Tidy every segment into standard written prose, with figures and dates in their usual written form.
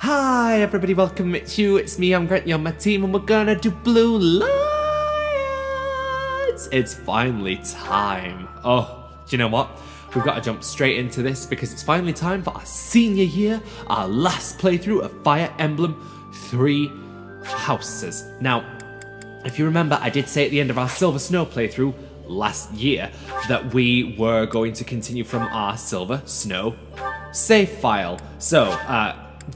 Hi everybody, welcome it's me, I'm Grant, you're on my team, and we're gonna do Blue Lights! It's finally time. Oh, do you know what? We've got to jump straight into this because it's finally time for our senior year, our last playthrough of Fire Emblem Three Houses. Now, if you remember, I did say at the end of our Silver Snow playthrough last year that we were going to continue from our Silver Snow save file. So,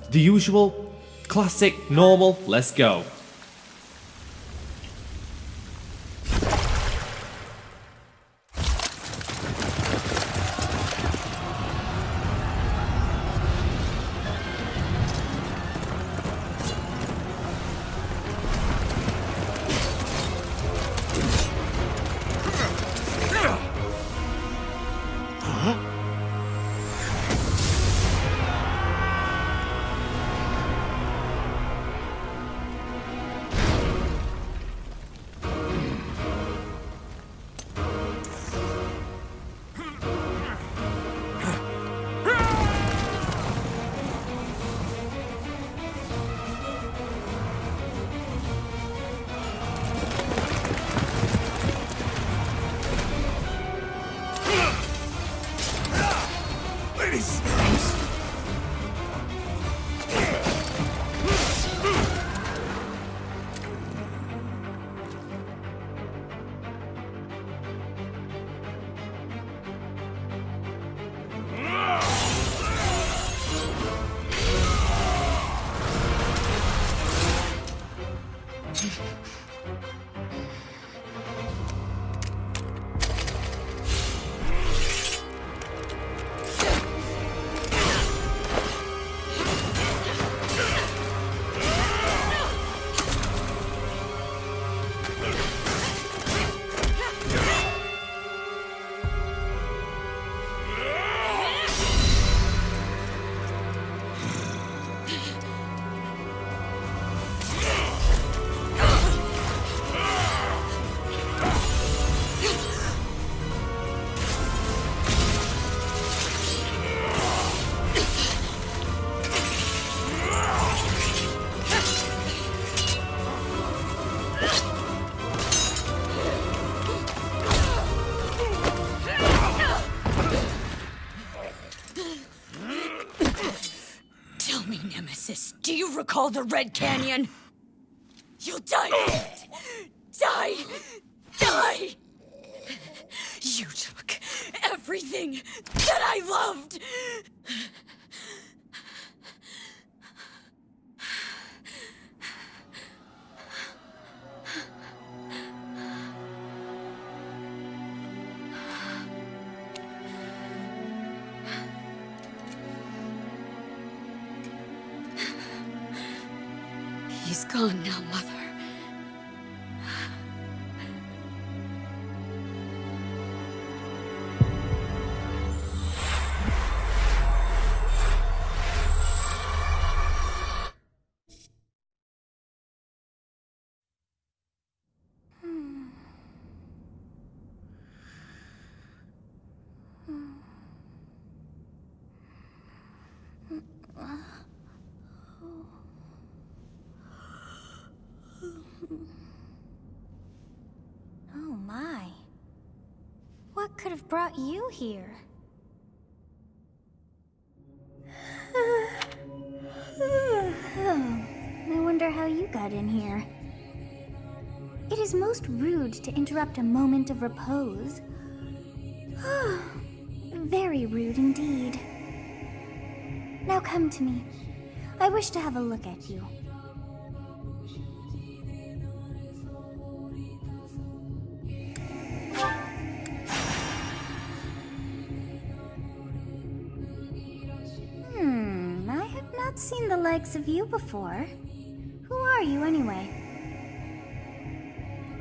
the usual, classic, normal, let's go. Do you recall the Red Canyon? You'll die! Die! Die! You took everything that I loved! He's gone now, Mother. Oh my. What could have brought you here? I wonder how you got in here. It is most rude to interrupt a moment of repose. Very rude indeed. Now come to me. I wish to have a look at you. I have not seen the likes of you before. Who are you anyway?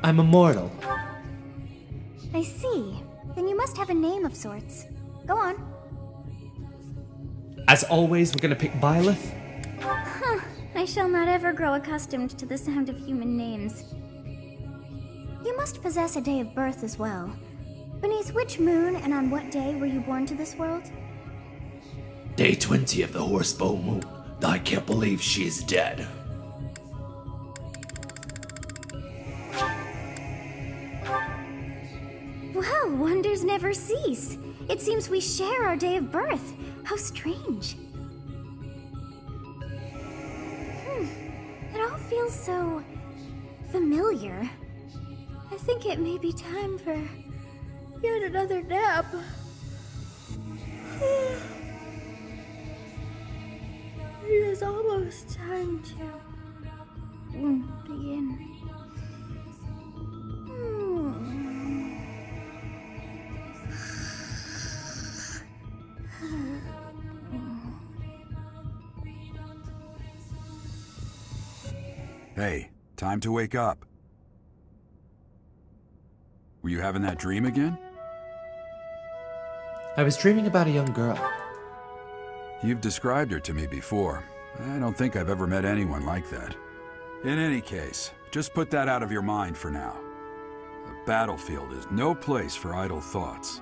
I'm immortal. I see. Then you must have a name of sorts. Go on. As always, we're gonna pick Byleth. I shall not ever grow accustomed to the sound of human names. You must possess a day of birth as well. Beneath which moon and on what day were you born to this world? Day 20 of the Horsebow Moon, I can't believe she's dead. Well, wonders never cease. It seems we share our day of birth. How strange. It all feels so familiar. I think it may be time for yet another nap. It is almost time to begin. Hey, time to wake up. Were you having that dream again? I was dreaming about a young girl. You've described her to me before. I don't think I've ever met anyone like that. In any case, just put that out of your mind for now. The battlefield is no place for idle thoughts.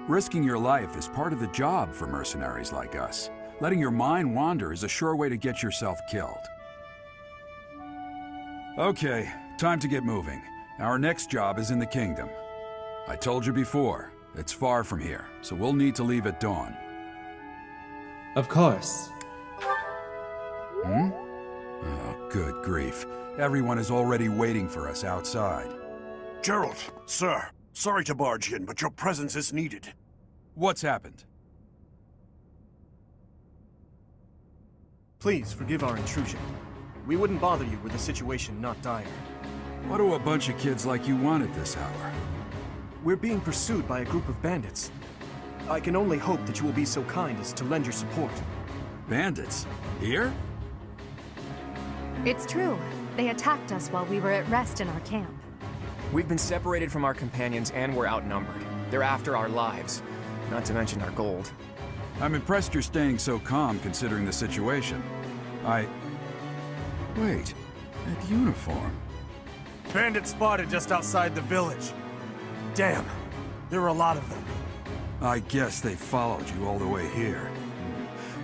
Risking your life is part of the job for mercenaries like us. Letting your mind wander is a sure way to get yourself killed. Okay, time to get moving. Our next job is in the kingdom. I told you before, it's far from here, so we'll need to leave at dawn. Of course. Oh, good grief. Everyone is already waiting for us outside. Gerald, sir, sorry to barge in, but your presence is needed. What's happened? Please forgive our intrusion. We wouldn't bother you were the situation not dire. What do a bunch of kids like you want at this hour? We're being pursued by a group of bandits. I can only hope that you will be so kind as to lend your support. Bandits? Here? It's true. They attacked us while we were at rest in our camp. We've been separated from our companions and we're outnumbered. They're after our lives, not to mention our gold. I'm impressed you're staying so calm considering the situation. Wait, that uniform. Bandits spotted just outside the village. Damn, there were a lot of them. I guess they followed you all the way here.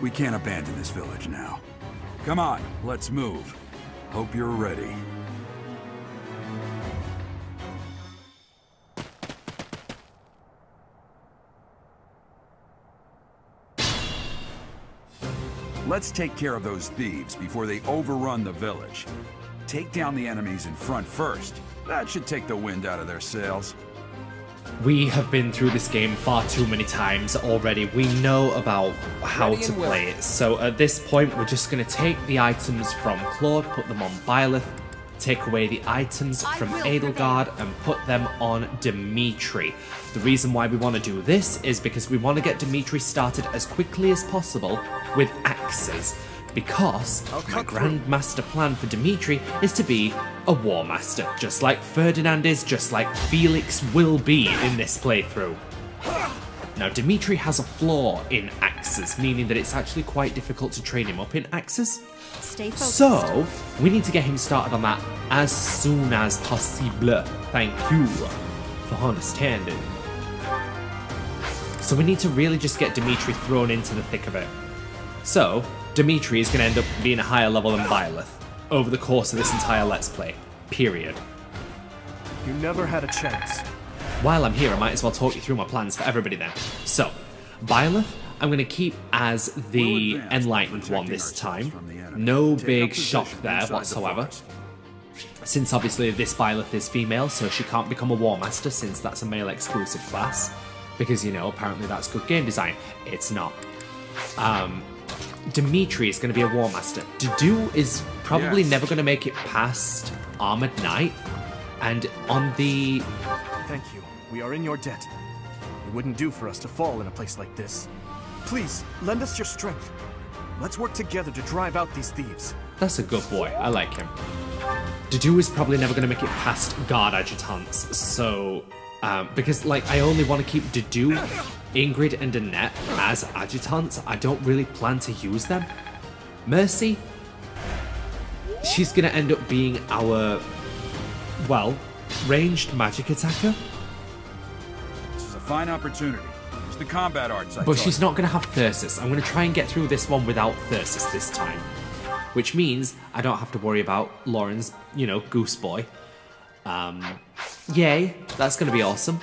We can't abandon this village now. Come on, let's move. Hope you're ready. Let's take care of those thieves before they overrun the village. Take down the enemies in front first. That should take the wind out of their sails. We have been through this game far too many times already. We know about how to play it. So at this point, we're just going to take the items from Claude, put them on Byleth, take away the items from Edelgard, and put them on Dimitri. The reason why we want to do this is because we want to get Dimitri started as quickly as possible with axes. Because my grand master plan for Dimitri is to be a war master, just like Ferdinand is, just like Felix will be in this playthrough. Now, Dimitri has a flaw in axes, meaning that it's actually quite difficult to train him up in axes. Stay focused. So, we need to get him started on that as soon as possible. Thank you for understanding. So we need to really just get Dimitri thrown into the thick of it. So, Dimitri is going to end up being a higher level than Byleth over the course of this entire Let's Play. Period. You never had a chance. While I'm here, I might as well talk you through my plans for everybody then. So, Byleth, I'm going to keep as the Enlightened one this time. No big shock there whatsoever. Since obviously this Byleth is female, so she can't become a War Master since that's a male exclusive class. Because, you know, apparently that's good game design. It's not. Dimitri is going to be a War Master. Dudu is probably never going to make it past Armored Knight. And on the... Thank you. We are in your debt. It wouldn't do for us to fall in a place like this. Please, lend us your strength. Let's work together to drive out these thieves. That's a good boy. I like him. Dudu is probably never going to make it past Guard Adjutants. So, because, like, I only want to keep Dudu, Ingrid, and Annette as Adjutants. I don't really plan to use them. Mercy, she's going to end up being our, well, ranged magic attacker. This is a fine opportunity. Just the combat arts. But she's not going to have Thyrsus. I'm going to try and get through this one without Thyrsus this time. Which means I don't have to worry about Lauren's, you know, goose boy. Yay, that's going to be awesome.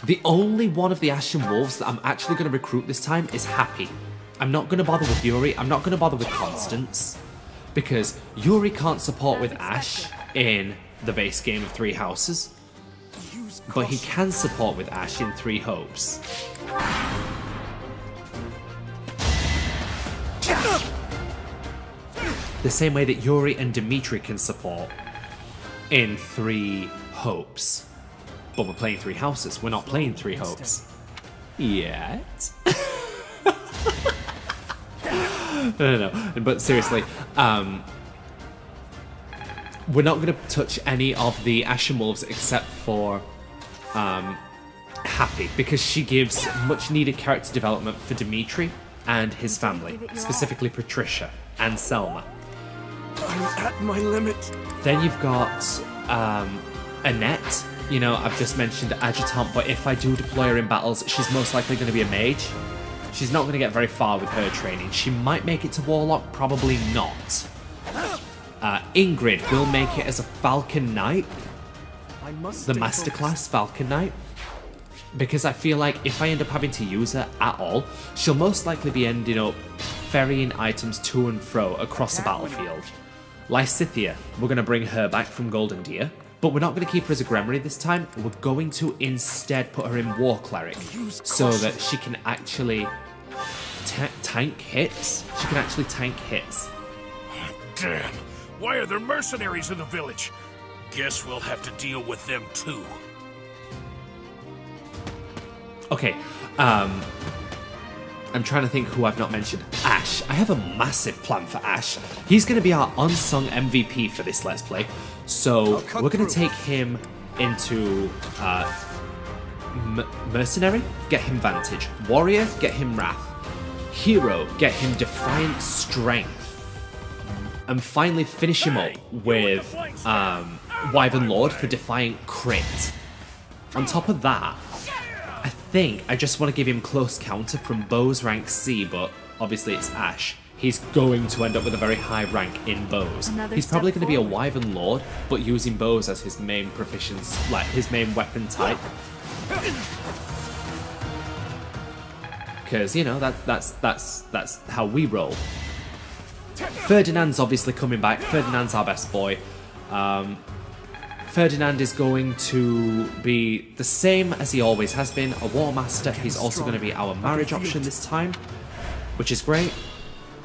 The only one of the Ashen Wolves that I'm actually going to recruit this time is Happy. I'm not going to bother with Yuri. I'm not going to bother with Constance. Because Yuri can't support with Ash in the base game of Three Houses. But he can support with Ash in Three Hopes. The same way that Yuri and Dimitri can support in Three Hopes. But we're playing Three Houses. We're not playing Three Hopes. Yet. No. But seriously, we're not going to touch any of the Ashen Wolves except for Happy, because she gives much needed character development for Dimitri and his family, specifically Patricia and Selma. I'm at my limit. Then you've got Annette. You know, I've just mentioned Adjutant, but if I do deploy her in battles, she's most likely going to be a mage. She's not going to get very far with her training. She might make it to Warlock, probably not. Ingrid will make it as a Falcon Knight. The Masterclass Falcon Knight. Because I feel like if I end up having to use her at all, she'll most likely be ending up ferrying items to and fro across the battlefield. Lysithea, we're going to bring her back from Golden Deer. But we're not going to keep her as a Gremlin this time. We're going to instead put her in War Cleric so that she can actually tank hits. She can actually tank hits. Damn! Why are there mercenaries in the village? Guess we'll have to deal with them too. Okay, I'm trying to think who I've not mentioned. Ash. I have a massive plan for Ash. He's going to be our unsung MVP for this Let's Play. So we're going to take him into mercenary, get him vantage. Warrior, get him wrath. Hero, get him defiant strength. And finally finish him up with Wyvern Lord for defiant crit. On top of that, I think I just want to give him close counter from bows rank C, but obviously it's Ash. He's going to end up with a very high rank in bows. He's probably going to be a Wyvern Lord, but using bows as his main proficiency, like his main weapon type. Because, you know, that's how we roll. Ferdinand's obviously coming back. Ferdinand's our best boy. Ferdinand is going to be the same as he always has been, a War Master. He's also going to be our marriage option this time, which is great,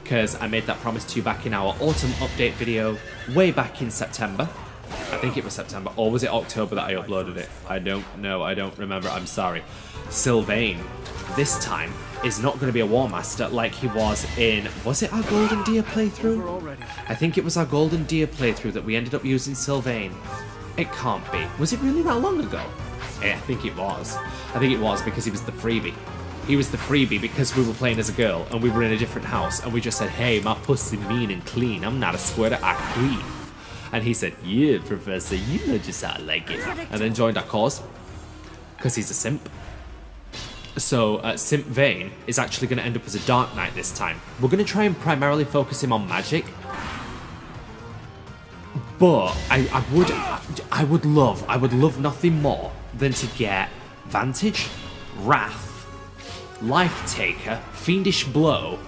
because I made that promise to you back in our autumn update video way back in September. I think it was September, or was it October that I uploaded it? I don't know, I don't remember, I'm sorry. Sylvain, this time, is not going to be a War Master like he was in... Was it our Golden Deer playthrough? I think it was our Golden Deer playthrough that we ended up using Sylvain. It can't be. Was it really that long ago? Yeah, I think it was. I think it was because he was the freebie. He was the freebie because we were playing as a girl and we were in a different house and we just said, hey, my pussy mean and clean. I'm not a squirter, I queef. And he said, yeah, Professor, you know just how I like it. And then joined our cause because he's a simp. So Simp Vane is actually going to end up as a Dark Knight this time. We're going to try and primarily focus him on magic. But I would love nothing more than to get Vantage, Wrath, Life Taker, Fiendish Blow,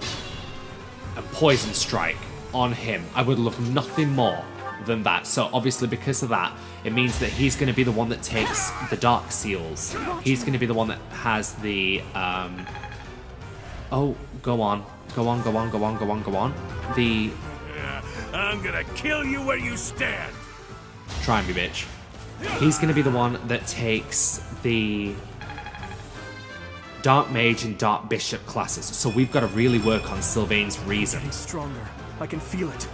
and Poison Strike on him. I would love nothing more than that. So obviously because of that, it means that he's going to be the one that takes the Dark Seals. He's going to be the one that has the oh, go on. The I'm gonna kill you where you stand. Try me, bitch. He's gonna be the one that takes the Dark Mage and Dark Bishop classes. So we've got to really work on Sylvain's reason. Getting stronger. I can feel it.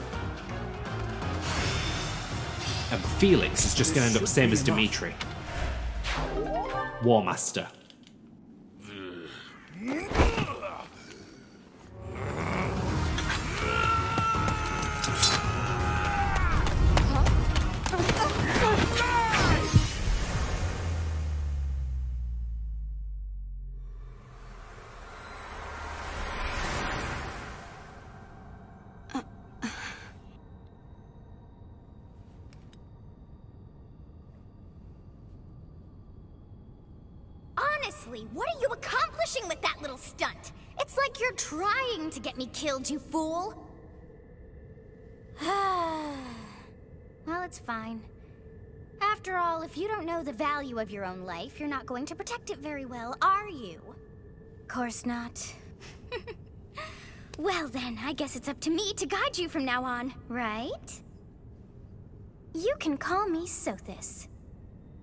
And Felix is just gonna end up the same as Dimitri. War Master. Seriously, what are you accomplishing with that little stunt? It's like you're trying to get me killed, you fool. Well, it's fine. After all, if you don't know the value of your own life, you're not going to protect it very well, are you? Of course not. Well then, I guess it's up to me to guide you from now on, right? You can call me Sothis,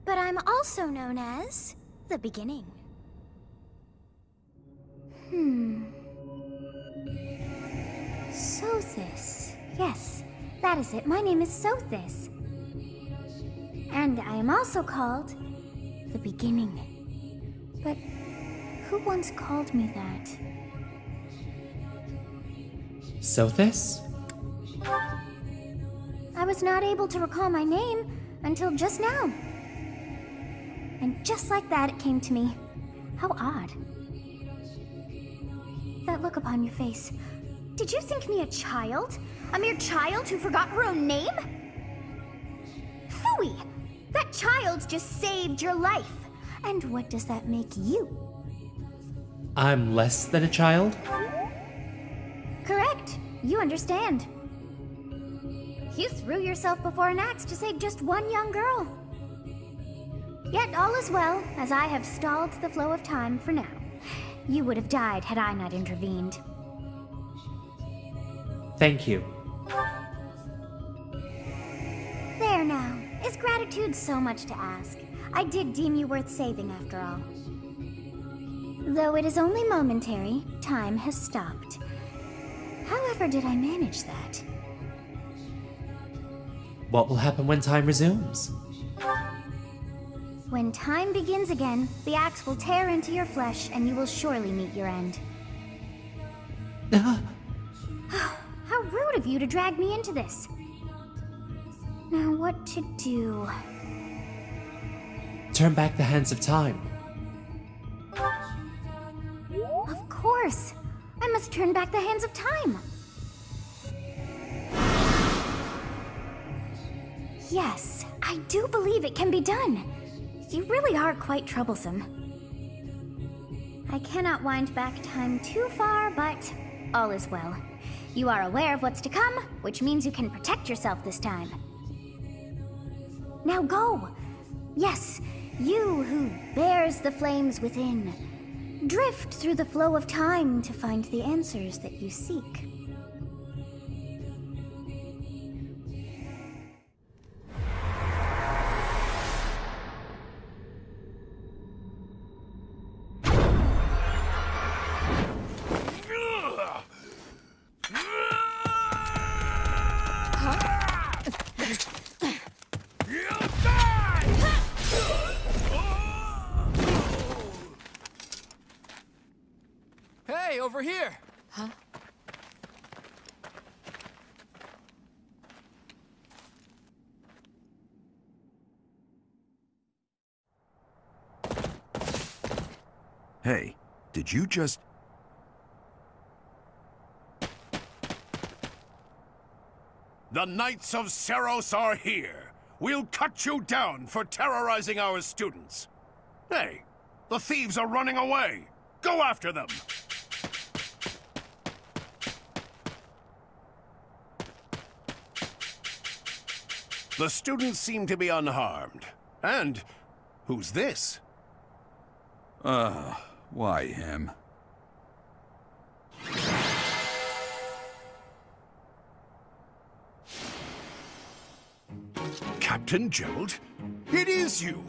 but I'm also known as the Beginning. Sothis. Yes, that is it. My name is Sothis. And I am also called the Beginning. But who once called me that? Sothis? I was not able to recall my name until just now. And just like that, it came to me. How odd. That look upon your face. Did you think me a child? A mere child who forgot her own name? Phooey! That child just saved your life. And what does that make you? I'm less than a child? Correct. You understand. You threw yourself before an axe to save just one young girl. Yet all is well, as I have stalled the flow of time for now. You would have died had I not intervened. Thank you. There now. Is gratitude so much to ask? I did deem you worth saving after all. Though it is only momentary, time has stopped. However did I manage that? What will happen when time resumes? When time begins again, the axe will tear into your flesh and you will surely meet your end. How rude of you to drag me into this. Now what to do? Turn back the hands of time. Of course! I must turn back the hands of time! Yes, I do believe it can be done. You really are quite troublesome. I cannot wind back time too far, but all is well. You are aware of what's to come, which means you can protect yourself this time. Now go! Yes, you who bears the flames within. Drift through the flow of time to find the answers that you seek. Hey, over here! Huh? Hey, did you just... The Knights of Seiros are here. We'll cut you down for terrorizing our students. Hey, the thieves are running away. Go after them. The students seem to be unharmed. And who's this? Why him? Captain Gerald? It is you!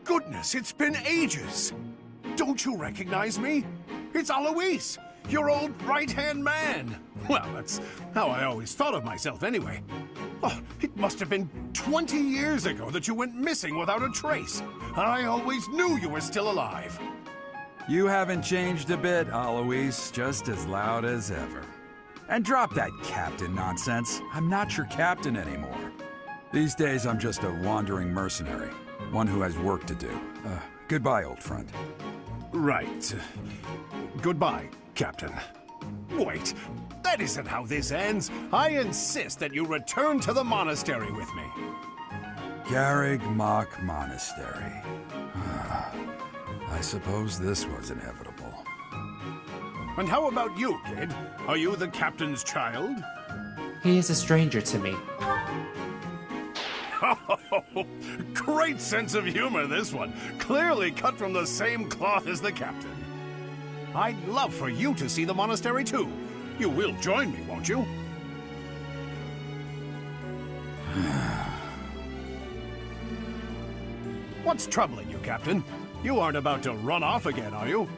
Goodness, it's been ages! Don't you recognize me? It's Alois, your old right-hand man! Well, that's how I always thought of myself anyway. Oh, it must have been 20 years ago that you went missing without a trace. I always knew you were still alive. You haven't changed a bit, Alois. Just as loud as ever. And drop that captain nonsense. I'm not your captain anymore. These days, I'm just a wandering mercenary. One who has work to do. Goodbye, old friend. Right. Goodbye, Captain. Wait, that isn't how this ends. I insist that you return to the monastery with me. Garrig Mach Monastery. I suppose this was inevitable. And how about you, kid? Are you the captain's child? He is a stranger to me. Oh, great sense of humor, this one. Clearly cut from the same cloth as the captain. I'd love for you to see the monastery too. You will join me, won't you? What's troubling you, Captain? You aren't about to run off again, are you?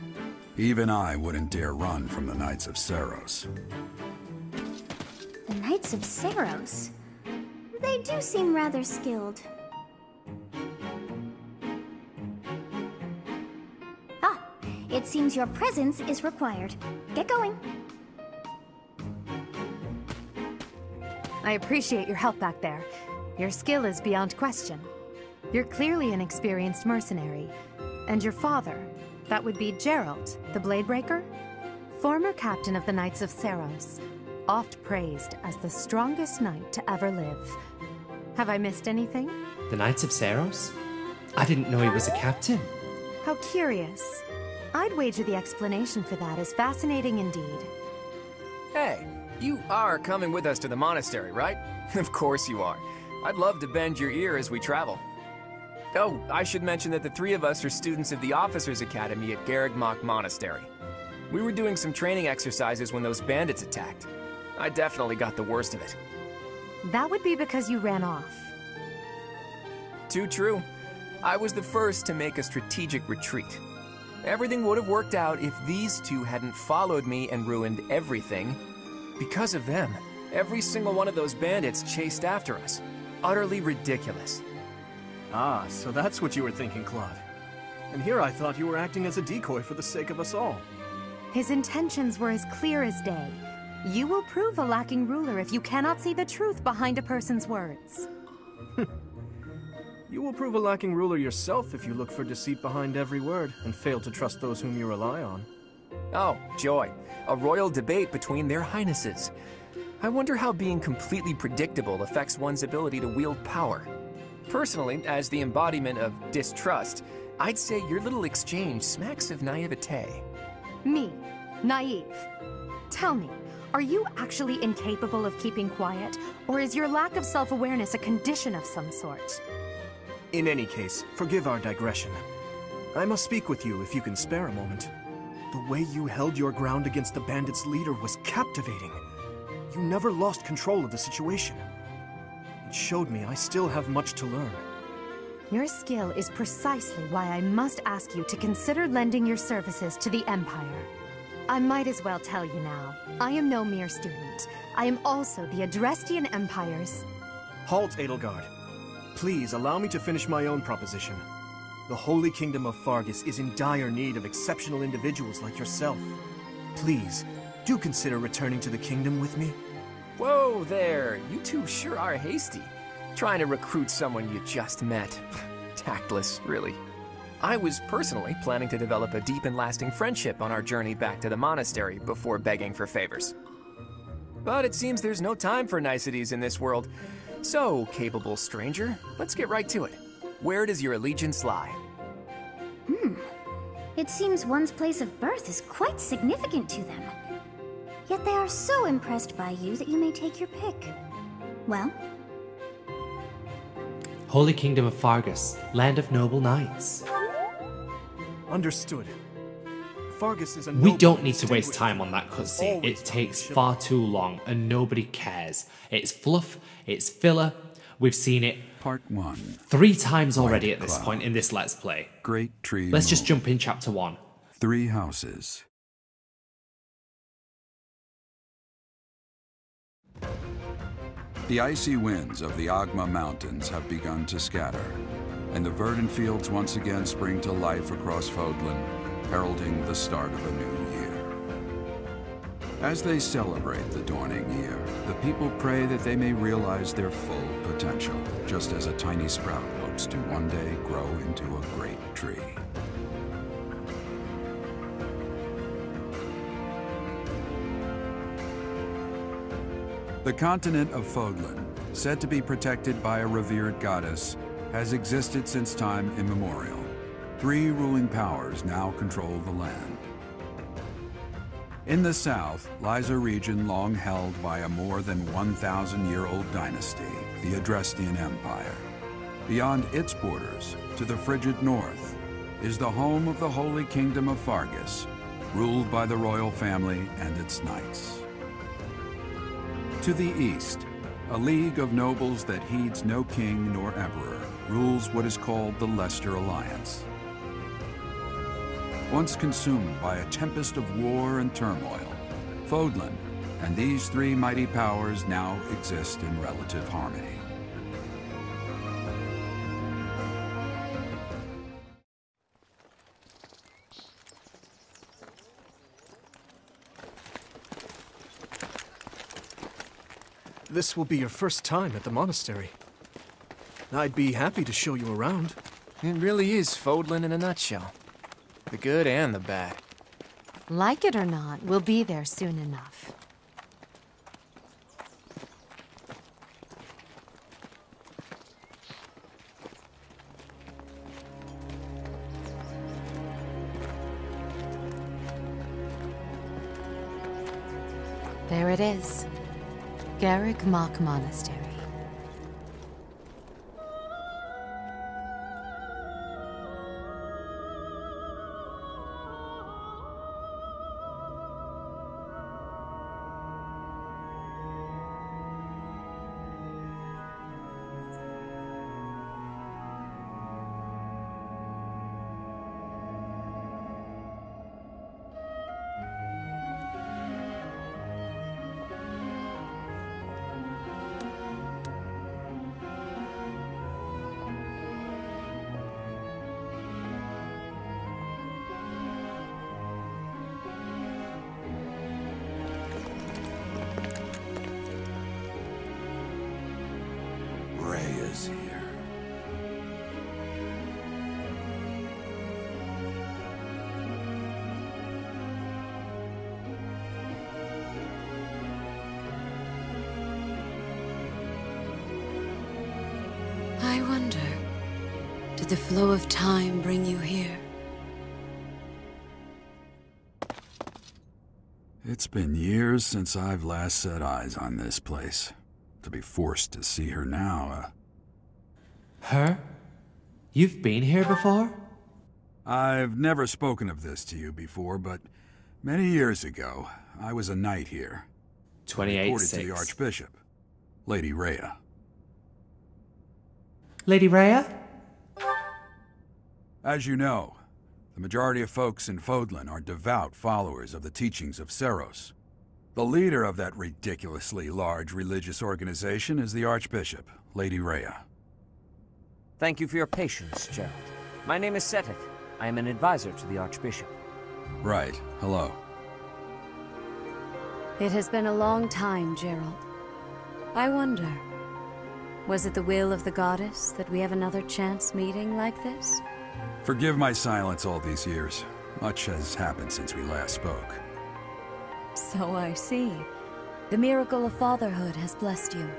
Even I wouldn't dare run from the Knights of Seiros. The Knights of Seiros? They do seem rather skilled. Ah, it seems your presence is required. Get going. I appreciate your help back there. Your skill is beyond question. You're clearly an experienced mercenary. And your father, that would be Geralt, the Bladebreaker? Former captain of the Knights of Seiros, oft praised as the strongest knight to ever live. Have I missed anything? The Knights of Seiros? I didn't know he was a captain. How curious. I'd wager the explanation for that is fascinating indeed. Hey, you are coming with us to the monastery, right? Of course you are. I'd love to bend your ear as we travel. Oh, I should mention that the three of us are students of the Officers' Academy at Garrigmach Monastery. We were doing some training exercises when those bandits attacked. I definitely got the worst of it. That would be because you ran off. Too true. I was the first to make a strategic retreat. Everything would have worked out if these two hadn't followed me and ruined everything. Because of them, every single one of those bandits chased after us. Utterly ridiculous. Ah, so that's what you were thinking, Claude. And here I thought you were acting as a decoy for the sake of us all. His intentions were as clear as day. You will prove a lacking ruler if you cannot see the truth behind a person's words. You will prove a lacking ruler yourself if you look for deceit behind every word and fail to trust those whom you rely on. Oh, joy. A royal debate between their highnesses. I wonder how being completely predictable affects one's ability to wield power. Personally, as the embodiment of distrust, I'd say your little exchange smacks of naivete. Me? Naive? Tell me, are you actually incapable of keeping quiet, or is your lack of self-awareness a condition of some sort? In any case, forgive our digression. I must speak with you if you can spare a moment. The way you held your ground against the bandits' leader was captivating. You never lost control of the situation. It showed me I still have much to learn. Your skill is precisely why I must ask you to consider lending your services to the Empire. I might as well tell you now, I am no mere student. I am also the Adrestian Empire's... Halt, Edelgard. Please allow me to finish my own proposition. The Holy Kingdom of Faerghus is in dire need of exceptional individuals like yourself. Please, do consider returning to the kingdom with me. Whoa there, you two sure are hasty. Trying to recruit someone you just met. Tactless, really. I was personally planning to develop a deep and lasting friendship on our journey back to the monastery before begging for favors. But it seems there's no time for niceties in this world. So, capable stranger, let's get right to it. Where does your allegiance lie? It seems one's place of birth is quite significant to them. Yet they are so impressed by you that you may take your pick. Well? Holy Kingdom of Faerghus, land of noble knights. Understood. Faerghus is a We don't need to waste time on that cutscene. It takes far too long and nobody cares. It's fluff, it's filler. We've seen it Part 1. 3 times already White at this Cloud. point in this Let's Play. Great tree. Let's just moved. jump in chapter 1. 3 houses. The icy winds of the Agma Mountains have begun to scatter, and the verdant fields once again spring to life across Fódlan, heralding the start of a new year. As they celebrate the dawning year, the people pray that they may realize their full potential, just as a tiny sprout hopes to one day grow into a great tree. The continent of Fódlan, said to be protected by a revered goddess, has existed since time immemorial. 3 ruling powers now control the land. In the south lies a region long held by a more than 1,000-year-old dynasty, the Adrestian Empire. Beyond its borders, to the frigid north, is the home of the Holy Kingdom of Faerghus, ruled by the royal family and its knights. To the east, a league of nobles that heeds no king nor emperor rules what is called the Leicester Alliance. Once consumed by a tempest of war and turmoil, Fódlan and these 3 mighty powers now exist in relative harmony. This will be your first time at the monastery. I'd be happy to show you around. It really is Fódlan in a nutshell. The good and the bad. Like it or not, we'll be there soon enough. There it is. Garreg Mach Monastery. Here. I wonder, did the flow of time bring you here? It's been years since I've last set eyes on this place. To be forced to see her now, Her? You've been here before? I've never spoken of this to you before, but many years ago, I was a knight here. 28-6. Reported to the Archbishop, Lady Rhea. Lady Rhea? As you know, the majority of folks in Fódlan are devout followers of the teachings of Seiros. The leader of that ridiculously large religious organization is the Archbishop, Lady Rhea. Thank you for your patience, Gerald. My name is Seteth. I am an advisor to the Archbishop. Right. Hello. It has been a long time, Gerald. I wonder, was it the will of the goddess that we have another chance meeting like this? Forgive my silence all these years. Much has happened since we last spoke. So I see. The miracle of fatherhood has blessed you.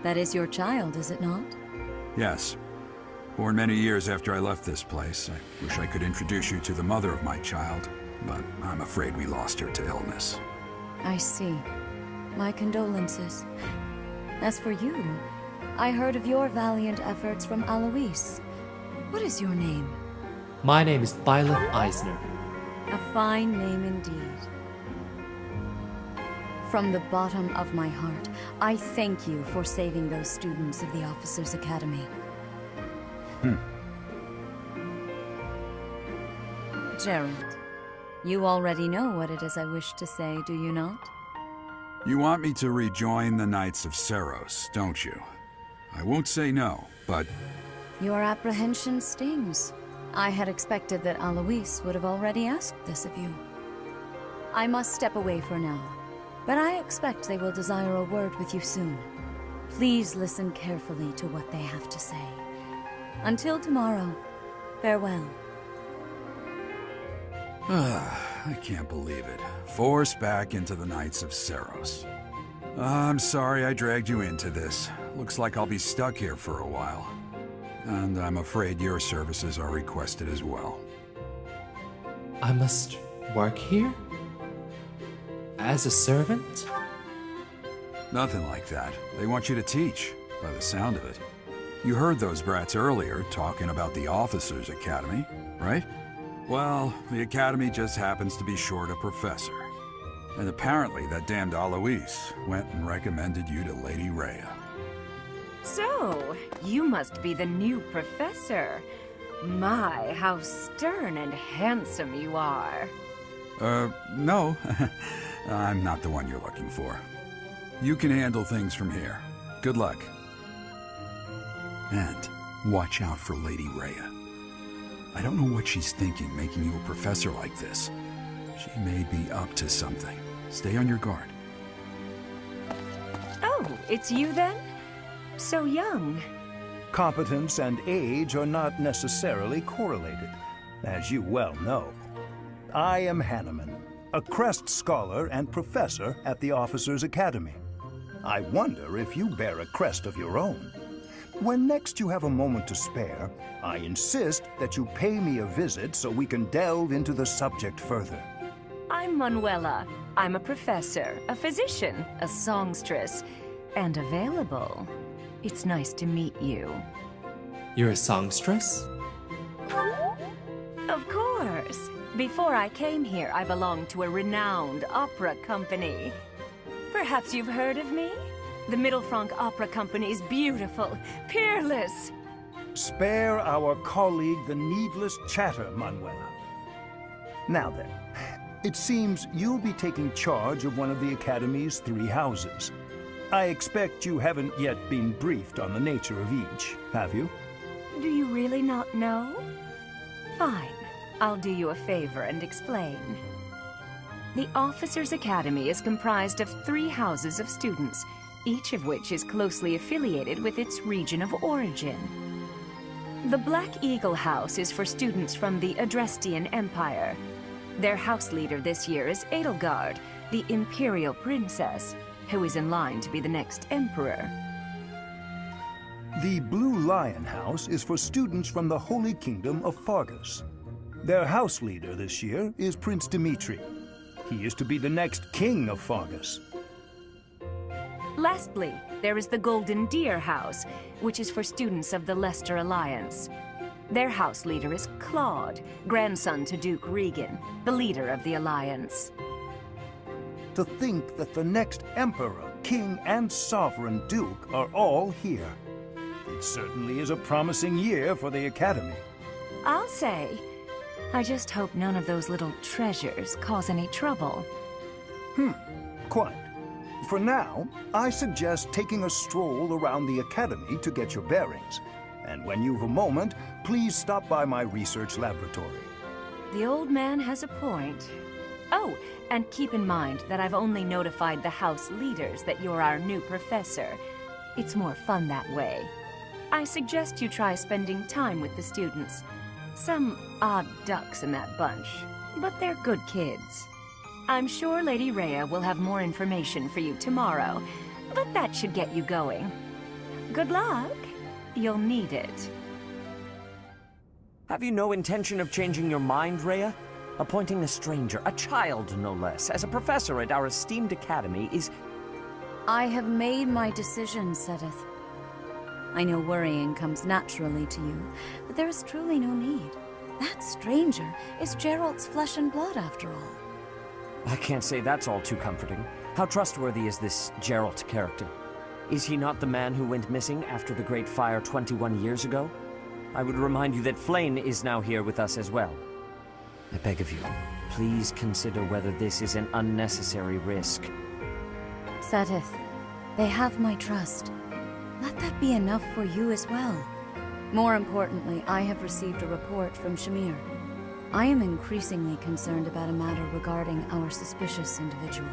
That is your child, is it not? Yes. Born many years after I left this place. I wish I could introduce you to the mother of my child, but I'm afraid we lost her to illness. I see. My condolences. As for you, I heard of your valiant efforts from Alois. What is your name? My name is Byleth Eisner. A fine name indeed. From the bottom of my heart, I thank you for saving those students of the Officers' Academy. Gerald, you already know what it is I wish to say, do you not? You want me to rejoin the Knights of Seiros, don't you? I won't say no, but... Your apprehension stings. I had expected that Alois would have already asked this of you. I must step away for now, but I expect they will desire a word with you soon. Please listen carefully to what they have to say. Until tomorrow, farewell. I can't believe it. Forced back into the Knights of Seiros. I'm sorry I dragged you into this. Looks like I'll be stuck here for a while. and I'm afraid your services are requested as well. I must work here? As a servant? Nothing like that. They want you to teach, by the sound of it. You heard those brats earlier talking about the Officers' Academy, right? Well, the Academy just happens to be short a professor. And apparently that damned Alois went and recommended you to Lady Rhea. So, you must be the new professor. My, how stern and handsome you are. No. I'm not the one you're looking for. You can handle things from here. Good luck. And watch out for Lady Rhea. I don't know what she's thinking making you a professor like this. She may be up to something. Stay on your guard. Oh, it's you then? So young. Competence and age are not necessarily correlated, as you well know. I am Hanneman, a Crest Scholar and Professor at the Officers' Academy. I wonder if you bear a crest of your own. When next you have a moment to spare, I insist that you pay me a visit so we can delve into the subject further. I'm Manuela. I'm a professor, a physician, a songstress, and available. It's nice to meet you. You're a songstress? Of course. Before I came here, I belonged to a renowned opera company. Perhaps you've heard of me? The Mittelfranc Opera Company is beautiful, peerless. Spare our colleague the needless chatter, Manuela. Now then, it seems you'll be taking charge of one of the Academy's 3 houses. I expect you haven't yet been briefed on the nature of each, have you? Do you really not know? Fine. I'll do you a favor and explain. The Officers' Academy is comprised of 3 houses of students, each of which is closely affiliated with its region of origin. The Black Eagle House is for students from the Adrestian Empire. Their house leader this year is Edelgard, the Imperial Princess, who is in line to be the next Emperor. The Blue Lion House is for students from the Holy Kingdom of Faerghus. Their house leader this year is Prince Dimitri. He is to be the next king of Faerghus. Lastly, there is the Golden Deer House, which is for students of the Leicester Alliance. Their house leader is Claude, grandson to Duke Regan, the leader of the Alliance. To think that the next Emperor, King, and Sovereign Duke are all here. It certainly is a promising year for the Academy. I'll say. I just hope none of those little treasures cause any trouble. Quite. For now, I suggest taking a stroll around the Academy to get your bearings. And when you've a moment, please stop by my research laboratory. The old man has a point. Oh, and keep in mind that I've only notified the house leaders that you're our new professor. It's more fun that way. I suggest you try spending time with the students. Some odd ducks in that bunch, but they're good kids. I'm sure Lady Rhea will have more information for you tomorrow, but that should get you going. Good luck. You'll need it. Have you no intention of changing your mind, Rhea? Appointing a stranger, a child no less, as a professor at our esteemed academy is... I have made my decision, Seteth. I know worrying comes naturally to you, but there is truly no need. That stranger is Geralt's flesh and blood, after all. I can't say that's all too comforting. How trustworthy is this Geralt character? Is he not the man who went missing after the Great Fire 21 years ago? I would remind you that Flayn is now here with us as well. I beg of you, please consider whether this is an unnecessary risk. Seteth, they have my trust. Let that be enough for you as well. More importantly, I have received a report from Shamir. I am increasingly concerned about a matter regarding our suspicious individual.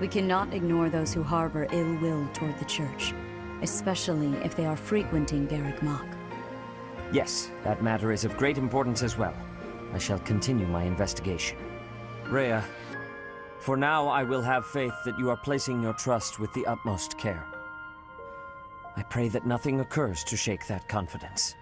We cannot ignore those who harbor ill will toward the Church, especially if they are frequenting Garreg Mach. Yes, that matter is of great importance as well. I shall continue my investigation. Rhea, for now I will have faith that you are placing your trust with the utmost care. I pray that nothing occurs to shake that confidence.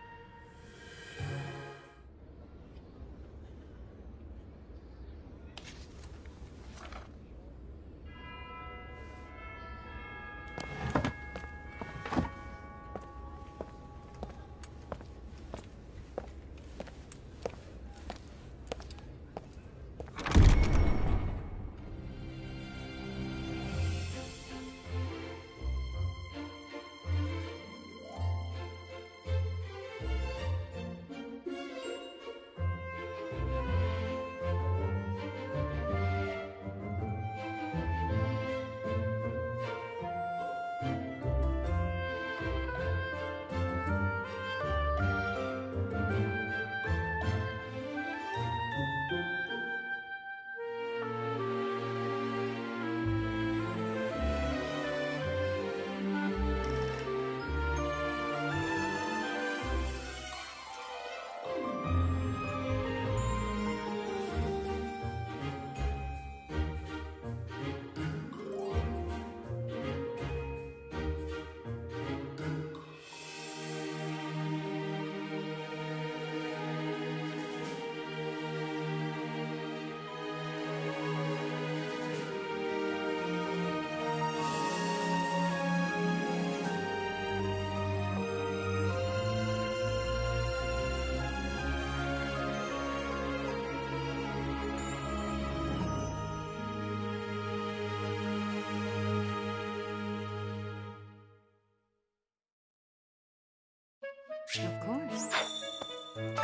Of course.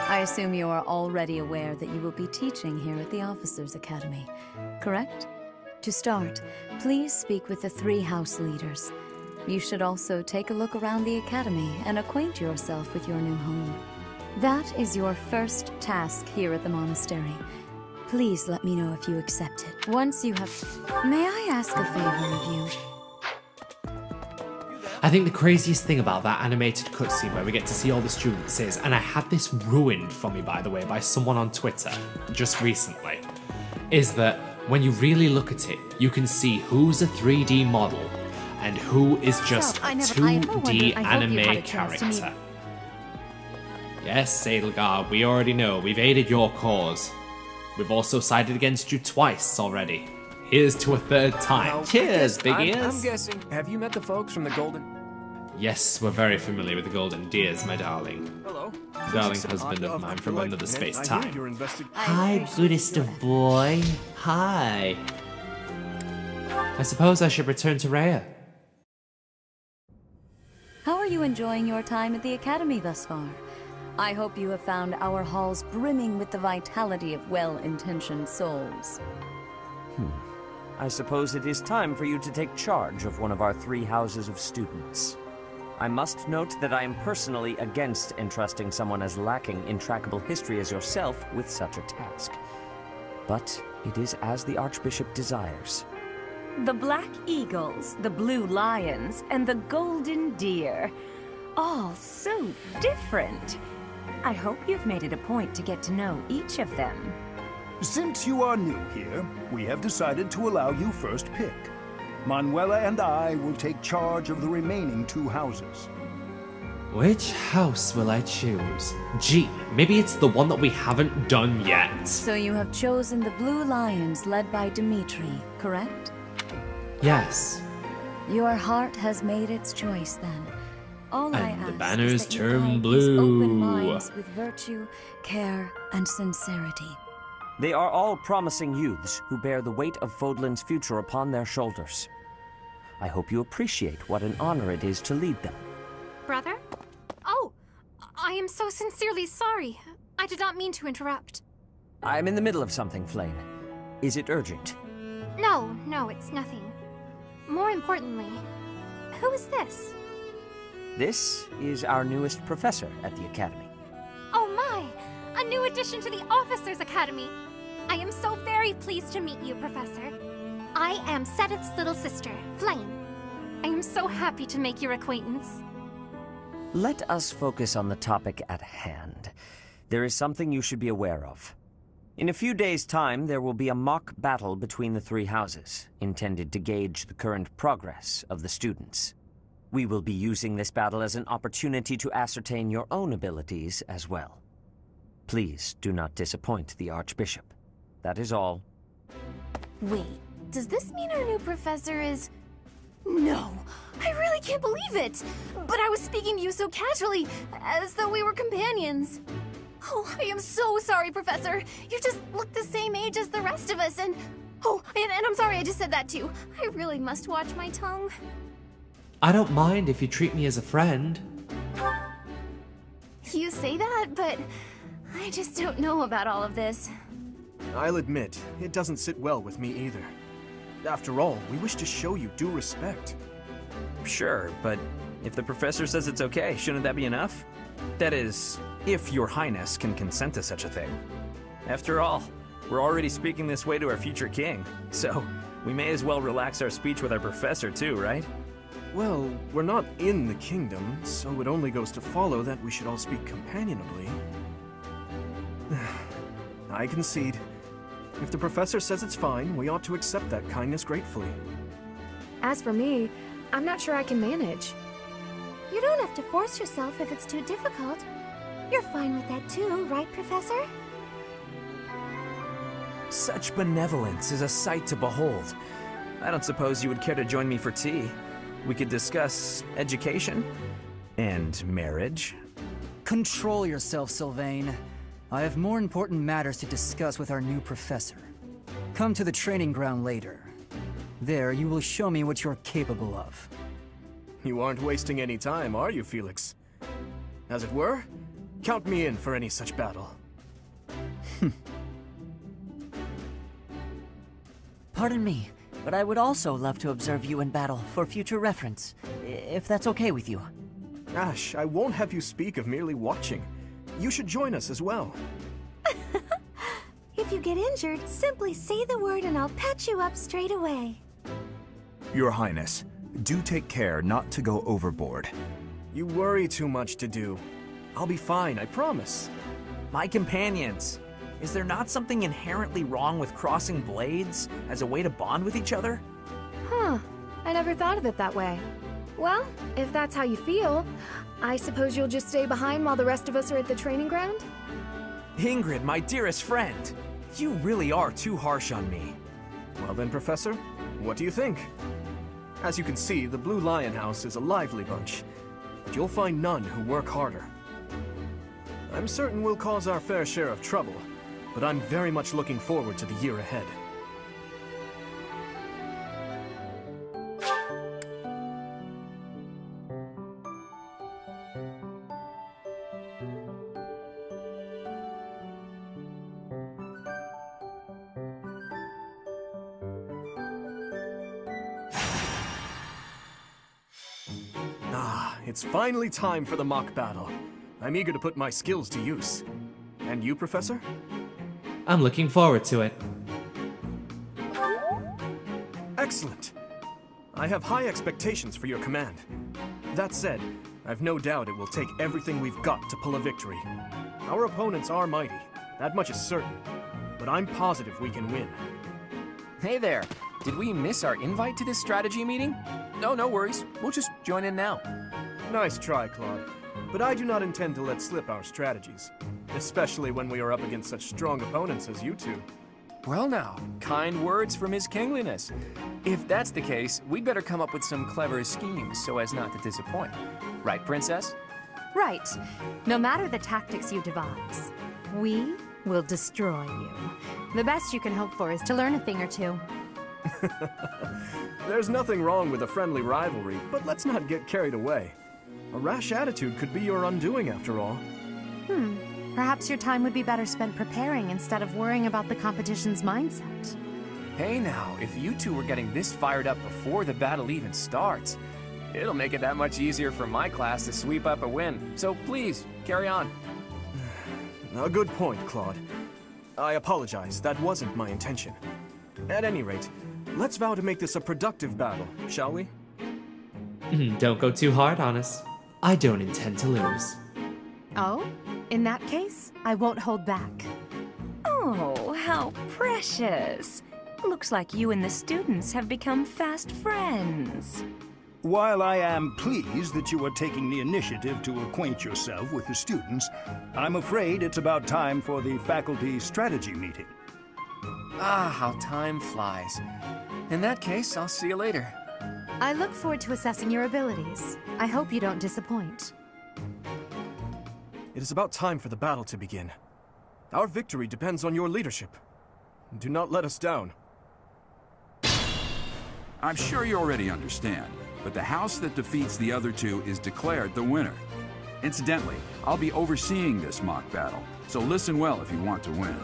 I assume you are already aware that you will be teaching here at the Officers' Academy, correct? To start, please speak with the 3 house leaders. You should also take a look around the Academy and acquaint yourself with your new home. That is your first task here at the monastery. Please let me know if you accept it. Once you have... May I ask a favor of you? I think the craziest thing about that animated cutscene where we get to see all the students is, and I had this ruined for me by the way by someone on Twitter just recently, is that when you really look at it, you can see who's a 3D model and who is just a 2D anime character. Yes, Edelgard, we already know. We've aided your cause. We've also sided against you twice already. Here's to a 3rd time. Well, Cheers, big ears. I'm guessing, have you met the folks from the Golden... Yes, we're very familiar with the Golden Deers, my darling. Hello. Darling husband of mine from another space-time. Hi, goodest of boy. Hi. I suppose I should return to Rhea. How are you enjoying your time at the Academy thus far? I hope you have found our halls brimming with the vitality of well-intentioned souls. I suppose it is time for you to take charge of one of our 3 houses of students. I must note that I am personally against entrusting someone as lacking in trackable history as yourself with such a task. But it is as the Archbishop desires. The Black Eagles, the Blue Lions, and the Golden Deer. All so different. I hope you've made it a point to get to know each of them. Since you are new here, we have decided to allow you first pick. Manuela and I will take charge of the remaining 2 houses. Which house will I choose? Gee, maybe it's the one that we haven't done yet. So you have chosen the Blue Lions led by Dimitri, correct? Yes. Your heart has made its choice then. All I ask the banners is that you turn guide blue. these open minds with virtue, care, and sincerity. They are all promising youths who bear the weight of Fódlan's future upon their shoulders. I hope you appreciate what an honor it is to lead them. Brother? Oh, I am so sincerely sorry. I did not mean to interrupt. I'm in the middle of something, Flayn. Is it urgent? No, it's nothing. More importantly, who is this? This is our newest professor at the Academy. Oh my! A new addition to the Officers' Academy! I am so very pleased to meet you, Professor. I am Sedith's little sister, Flayn. I am so happy to make your acquaintance. Let us focus on the topic at hand. There is something you should be aware of. In a few days' time, there will be a mock battle between the 3 houses, intended to gauge the current progress of the students. We will be using this battle as an opportunity to ascertain your own abilities as well. Please do not disappoint the Archbishop. That is all. Wait, does this mean our new professor is... No, I really can't believe it! But I was speaking to you so casually, as though we were companions. Oh, I am so sorry, Professor. You just look the same age as the rest of us, and... Oh, and I'm sorry I just said that too. I really must watch my tongue. I don't mind if you treat me as a friend. You say that, but I just don't know about all of this. I'll admit, it doesn't sit well with me either. After all, we wish to show you due respect. Sure, but if the professor says it's okay, shouldn't that be enough? That is, if your highness can consent to such a thing. After all, we're already speaking this way to our future king, so we may as well relax our speech with our professor too, right? Well, we're not in the kingdom, so it only goes to follow that we should all speak companionably. I concede. If the professor says it's fine, we ought to accept that kindness gratefully. As for me, I'm not sure I can manage. You don't have to force yourself if it's too difficult. You're fine with that too, right, Professor? Such benevolence is a sight to behold. I don't suppose you would care to join me for tea. We could discuss education and marriage. Control yourself, Sylvain. I have more important matters to discuss with our new professor. Come to the training ground later. There, you will show me what you're capable of. You aren't wasting any time, are you, Felix? As it were, count me in for any such battle. Pardon me, but I would also love to observe you in battle for future reference, if that's okay with you. Ash, I won't have you speak of merely watching. You should join us as well. If you get injured, simply say the word and I'll patch you up straight away. Your Highness, do take care not to go overboard. You worry too much to do. I'll be fine, I promise. My companions, is there not something inherently wrong with crossing blades as a way to bond with each other? Huh, I never thought of it that way. Well, if that's how you feel, I suppose you'll just stay behind while the rest of us are at the training ground? Ingrid, my dearest friend, you really are too harsh on me. Well then, Professor, what do you think? As you can see, the Blue Lion House is a lively bunch, but you'll find none who work harder. I'm certain we'll cause our fair share of trouble, but I'm very much looking forward to the year ahead. It's finally time for the mock battle. I'm eager to put my skills to use. And you, Professor? I'm looking forward to it. Excellent. I have high expectations for your command. That said, I've no doubt it will take everything we've got to pull a victory. Our opponents are mighty, that much is certain. But I'm positive we can win. Hey there, did we miss our invite to this strategy meeting? No worries, we'll just join in now. Nice try, Claude. But I do not intend to let slip our strategies. Especially when we are up against such strong opponents as you two. Well now, kind words from His Kingliness. If that's the case, we'd better come up with some clever schemes so as not to disappoint. Right, Princess? Right. No matter the tactics you devise, we will destroy you. The best you can hope for is to learn a thing or two. There's nothing wrong with a friendly rivalry, but let's not get carried away. A rash attitude could be your undoing, after all. Perhaps your time would be better spent preparing instead of worrying about the competition's mindset. Hey now, if you two were getting this fired up before the battle even starts, it'll make it that much easier for my class to sweep up a win. So please, carry on. A good point, Claude. I apologize, that wasn't my intention. At any rate, let's vow to make this a productive battle, shall we? Don't go too hard on us. I don't intend to lose. Oh? In that case, I won't hold back. Oh, how precious. Looks like you and the students have become fast friends. While I am pleased that you are taking the initiative to acquaint yourself with the students, I'm afraid it's about time for the faculty strategy meeting. Ah, how time flies. In that case, I'll see you later. I look forward to assessing your abilities. I hope you don't disappoint. It is about time for the battle to begin. Our victory depends on your leadership. Do not let us down. I'm sure you already understand, but the house that defeats the other two is declared the winner. Incidentally, I'll be overseeing this mock battle, so listen well if you want to win.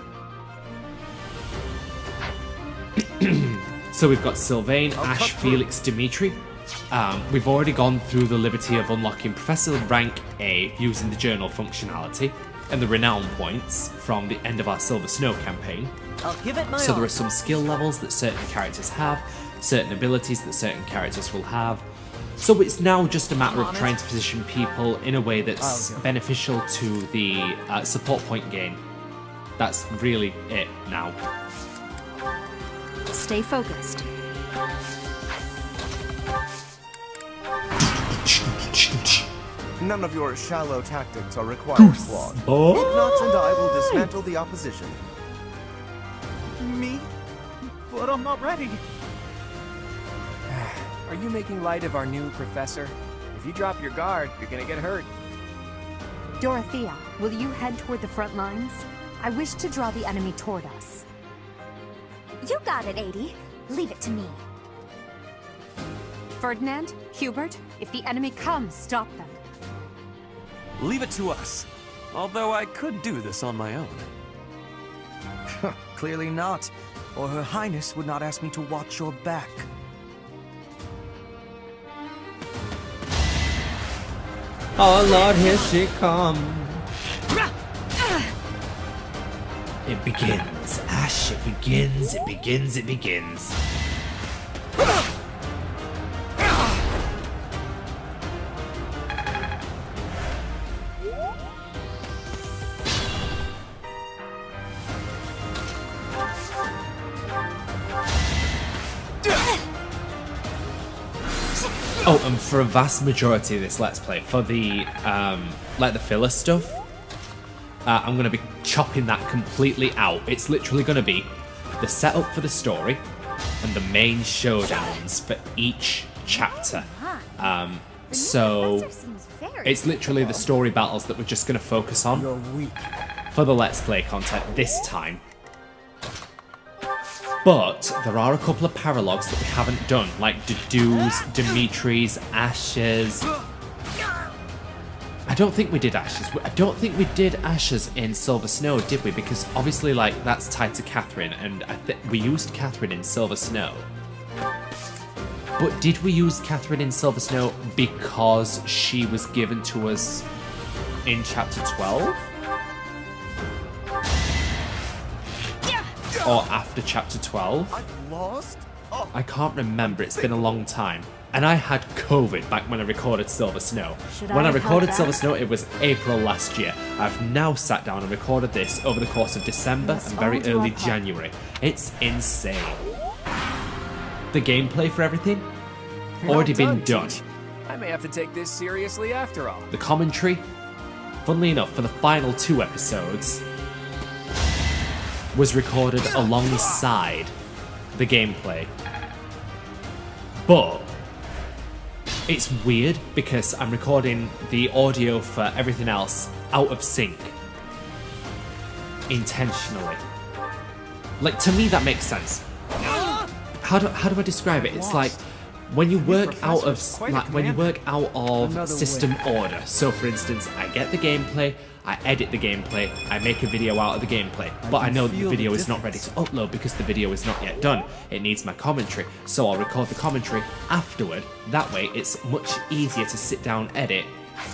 So we've got Sylvain, Ash, Felix, Dimitri. We've already gone through the liberty of unlocking Professor Rank A using the journal functionality and the renown points from the end of our Silver Snow campaign. I'll give it my So all. there are some skill levels that certain characters have, certain abilities that certain characters will have. So it's now just a matter of trying to position people in a way that's beneficial to the support point gain. That's really it now. Stay focused. None of your shallow tactics are required, Claude. Ignatz and I will dismantle the opposition. Me? But I'm not ready. Are you making light of our new professor? If you drop your guard, you're gonna get hurt. Dorothea, will you head toward the front lines? I wish to draw the enemy toward us. You got it, Adie. Leave it to me. Ferdinand, Hubert, if the enemy comes, stop them. Leave it to us. Although I could do this on my own. Clearly not, or Her Highness would not ask me to watch your back. Oh Lord, here she comes. It begins, Ash, it begins, it begins, it begins. Oh, and for a vast majority of this Let's Play, for the, like the filler stuff, I'm going to be chopping that completely out. It's literally going to be the setup for the story and the main showdowns for each chapter. So it's literally the story battles that we're just going to focus on for the Let's Play content this time. But there are a couple of paralogs that we haven't done, like Dedoo's, Dimitri's, Ash's. I don't think we did Ash's. I don't think we did Ash's in Silver Snow, did we? Because obviously, like, that's tied to Catherine, and I think we used Catherine in Silver Snow. But did we use Catherine in Silver Snow because she was given to us in Chapter 12? Or after Chapter 12? I've lost? Oh. I can't remember, it's been a long time. And I had COVID back when I recorded Silver Snow. When I recorded Silver Snow, it was April last year. I've now sat down and recorded this over the course of December and very early January. It's insane. The gameplay for everything? Already been done. I may have to take this seriously after all. The commentary? Funnily enough, for the final 2 episodes, was recorded alongside the gameplay. But it's weird because I'm recording the audio for everything else out of sync. Intentionally. Like, to me that makes sense. How do I describe it? It's like when you work out of system order. So for instance, I get the gameplay, I edit the gameplay, I make a video out of the gameplay, but I know that the video is not ready to upload because the video is not yet done. It needs my commentary, so I'll record the commentary afterward. That way it's much easier to sit down, edit,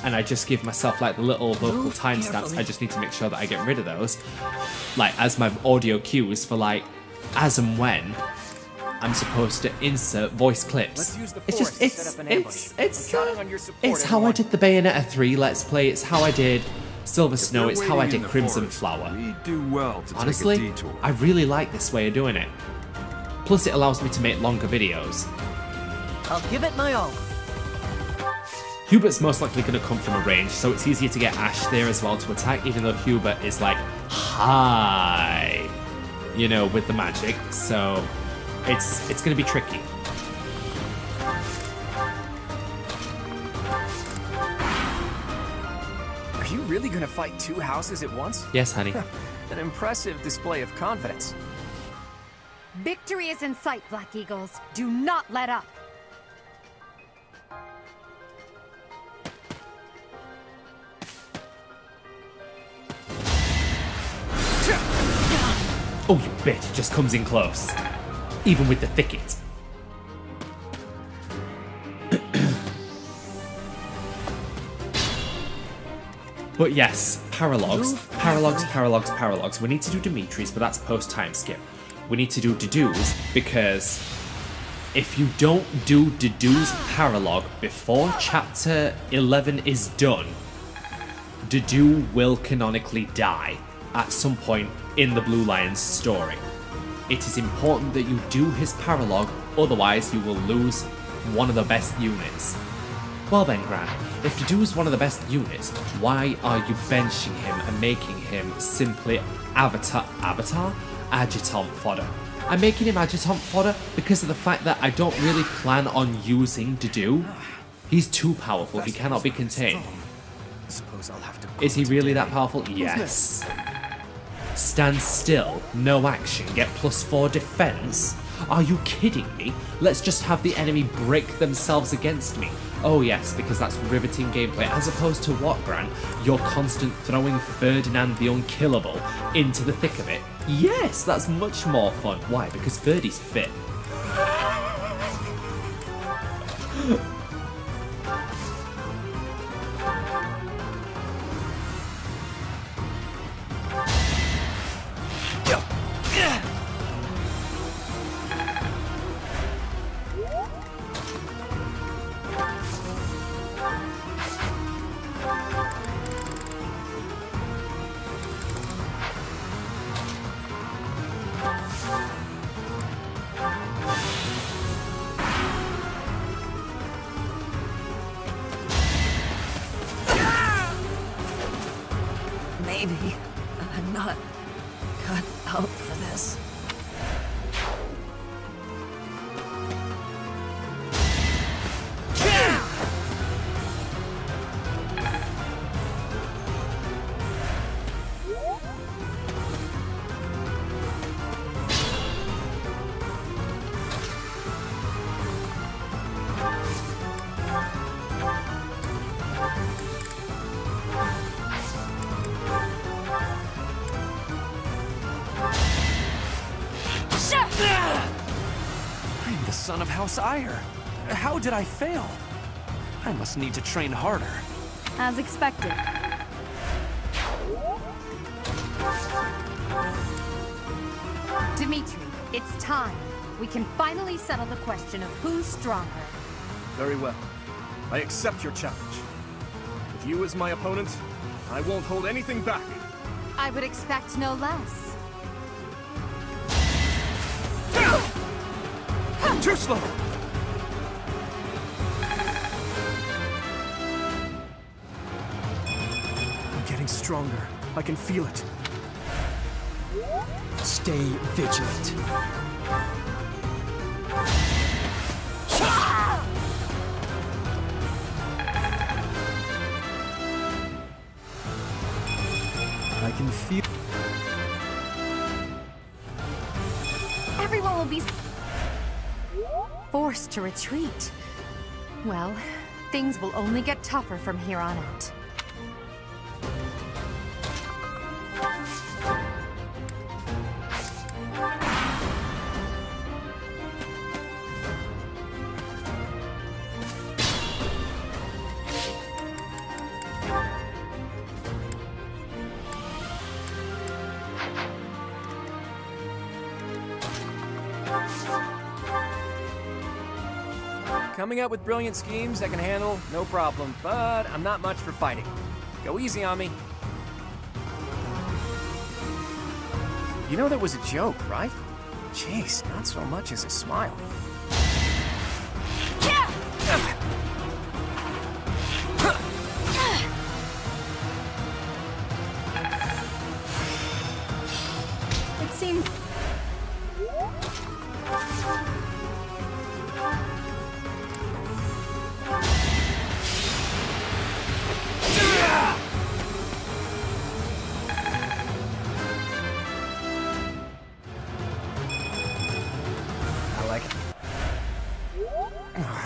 and I just give myself like the little vocal timestamps. I just need to make sure that I get rid of those, like as my audio cues for like as and when I'm supposed to insert voice clips. It's just, it's how I did the Bayonetta 3 Let's Play, it's how I did Silver Snow, it's how I did Crimson Flower. Honestly, I really like this way of doing it. Plus it allows me to make longer videos. I'll give it my all. Hubert's most likely going to come from a range, so it's easier to get Ash there as well to attack, even though Hubert is like high, you know, with the magic, so it's going to be tricky. Are you really going to fight 2 houses at once? Yes, honey. An impressive display of confidence. Victory is in sight, Black Eagles. Do not let up. Oh, you bitch, just comes in close. Even with the thicket. But yes, paralogs. We need to do Dimitri's, but that's post-time skip. We need to do Dedoo's, because if you don't do Dedoo's paralog before chapter 11 is done, Dedoo will canonically die at some point in the Blue Lion's story. It is important that you do his paralog, otherwise you will lose one of the best units. Well then, Gran, if Dedoo is one of the best units, why are you benching him and making him simply adjutant fodder? I'm making him adjutant fodder because of the fact that I don't really plan on using Dedoo. He's too powerful, he cannot be contained. Suppose I'll have to. Is he really that powerful? Yes. Stand still, no action, get +4 defense? Are you kidding me? Let's just have the enemy break themselves against me. Oh yes, because that's riveting gameplay, as opposed to what, Grant? Your constant throwing Ferdinand the Unkillable into the thick of it. Yes, that's much more fun. Why? Because Ferdy's fit. Maybe I'm not cut out for this. I'm the son of House Ire. How did I fail? I must need to train harder. As expected. Dimitri, it's time. We can finally settle the question of who's stronger. Very well. I accept your challenge. With you as my opponent, I won't hold anything back. I would expect no less. Too slow! I'm getting stronger. I can feel it. Stay vigilant. I can feel... Everyone will be forced to retreat. Well, things will only get tougher from here on out. Coming up with brilliant schemes I can handle, no problem, but I'm not much for fighting. Go easy on me. You know that was a joke, right? Jeez, not so much as a smile. It seemed...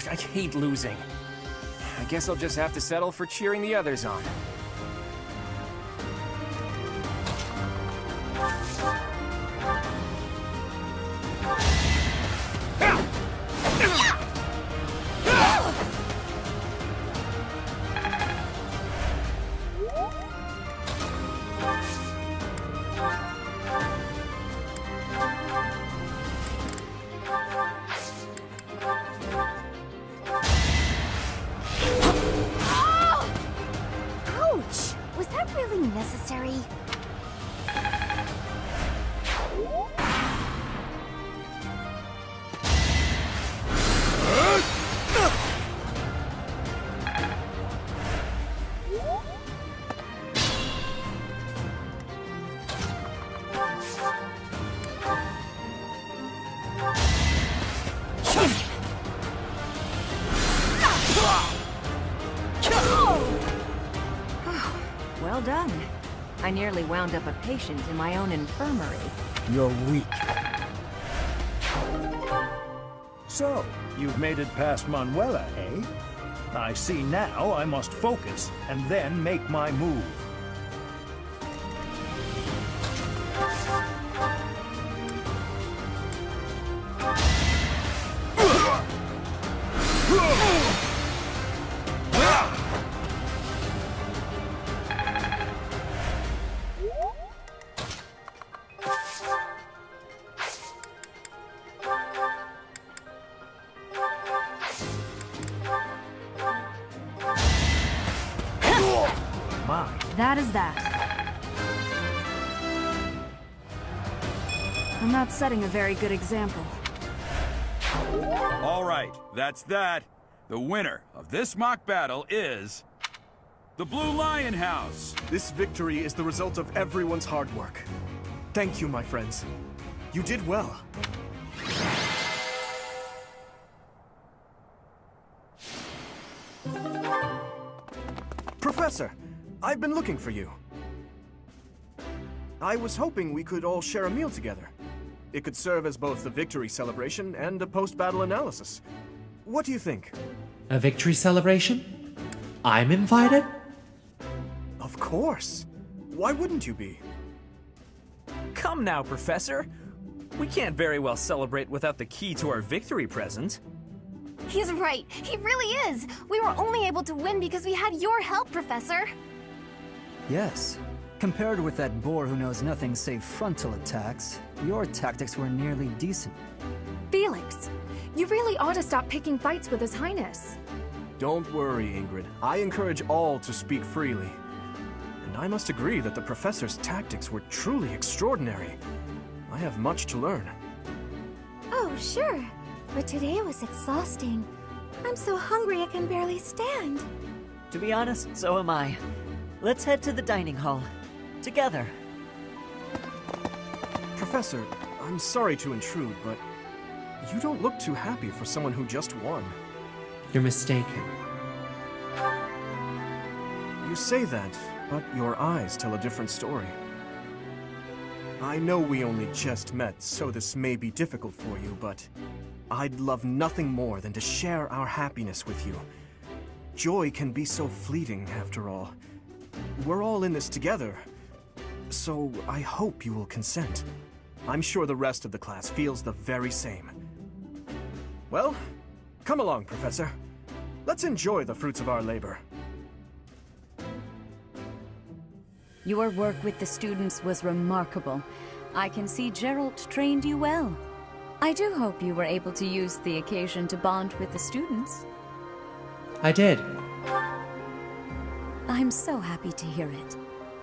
I hate losing. I guess I'll just have to settle for cheering the others on. Necessary. Well done. I nearly wound up a patient in my own infirmary. You're weak. So, you've made it past Manuela, eh? I see now I must focus and then make my move. That is that. I'm not setting a very good example. All right, that's that. The winner of this mock battle is the Blue Lion House. This victory is the result of everyone's hard work. Thank you, my friends. You did well. Professor, I've been looking for you. I was hoping we could all share a meal together. It could serve as both a victory celebration and a post-battle analysis. What do you think? A victory celebration? I'm invited? Of course. Why wouldn't you be? Come now, Professor. We can't very well celebrate without the key to our victory present. He's right. He really is. We were only able to win because we had your help, Professor. Yes. Compared with that boar who knows nothing save frontal attacks, your tactics were nearly decent. Felix, you really ought to stop picking fights with His Highness. Don't worry, Ingrid. I encourage all to speak freely. And I must agree that the Professor's tactics were truly extraordinary. I have much to learn. Oh, sure. But today was exhausting. I'm so hungry I can barely stand. To be honest, so am I. Let's head to the dining hall. Together. Professor, I'm sorry to intrude, but you don't look too happy for someone who just won. You're mistaken. You say that, but your eyes tell a different story. I know we only just met, so this may be difficult for you, but I'd love nothing more than to share our happiness with you. Joy can be so fleeting, after all. We're all in this together, so I hope you will consent. I'm sure the rest of the class feels the very same. Well, come along, Professor. Let's enjoy the fruits of our labor. Your work with the students was remarkable. I can see Geralt trained you well. I do hope you were able to use the occasion to bond with the students. I did. I'm so happy to hear it.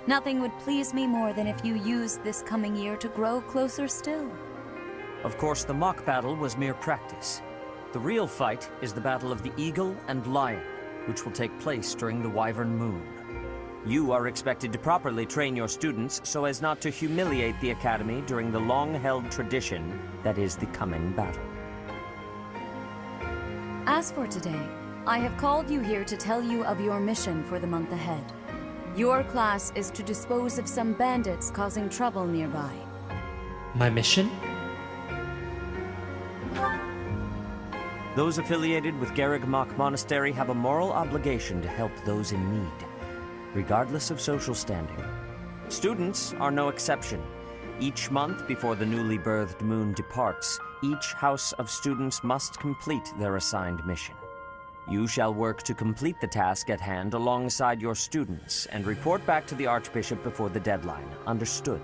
Nothing would please me more than if you used this coming year to grow closer still. Of course, the mock battle was mere practice. The real fight is the battle of the Eagle and Lion, which will take place during the Wyvern Moon. You are expected to properly train your students so as not to humiliate the Academy during the long-held tradition that is the coming battle. As for today, I have called you here to tell you of your mission for the month ahead. Your class is to dispose of some bandits causing trouble nearby. My mission? Those affiliated with Garrigmach Monastery have a moral obligation to help those in need, regardless of social standing. Students are no exception. Each month before the newly birthed moon departs, each house of students must complete their assigned mission. You shall work to complete the task at hand alongside your students and report back to the Archbishop before the deadline. Understood?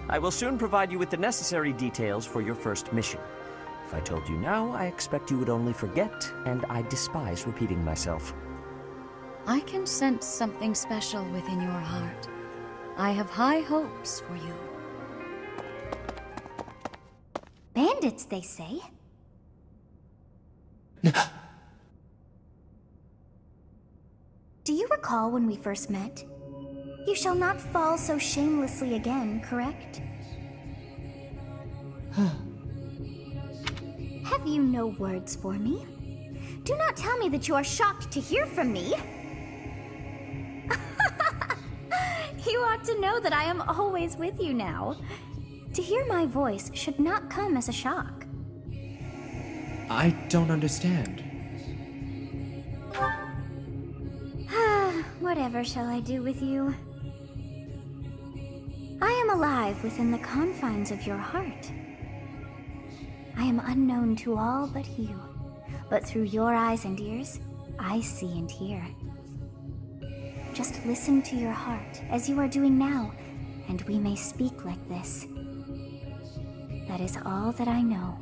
I will soon provide you with the necessary details for your first mission. If I told you now, I expect you would only forget, and I despise repeating myself. I can sense something special within your heart. I have high hopes for you. Bandits, they say? Do you recall when we first met? You shall not fall so shamelessly again, correct? Have you no words for me? Do not tell me that you are shocked to hear from me. You ought to know that I am always with you now. To hear my voice should not come as a shock. I don't understand. Whatever shall I do with you? I am alive within the confines of your heart. I am unknown to all but you, but through your eyes and ears, I see and hear. Just listen to your heart, as you are doing now, and we may speak like this. That is all that I know.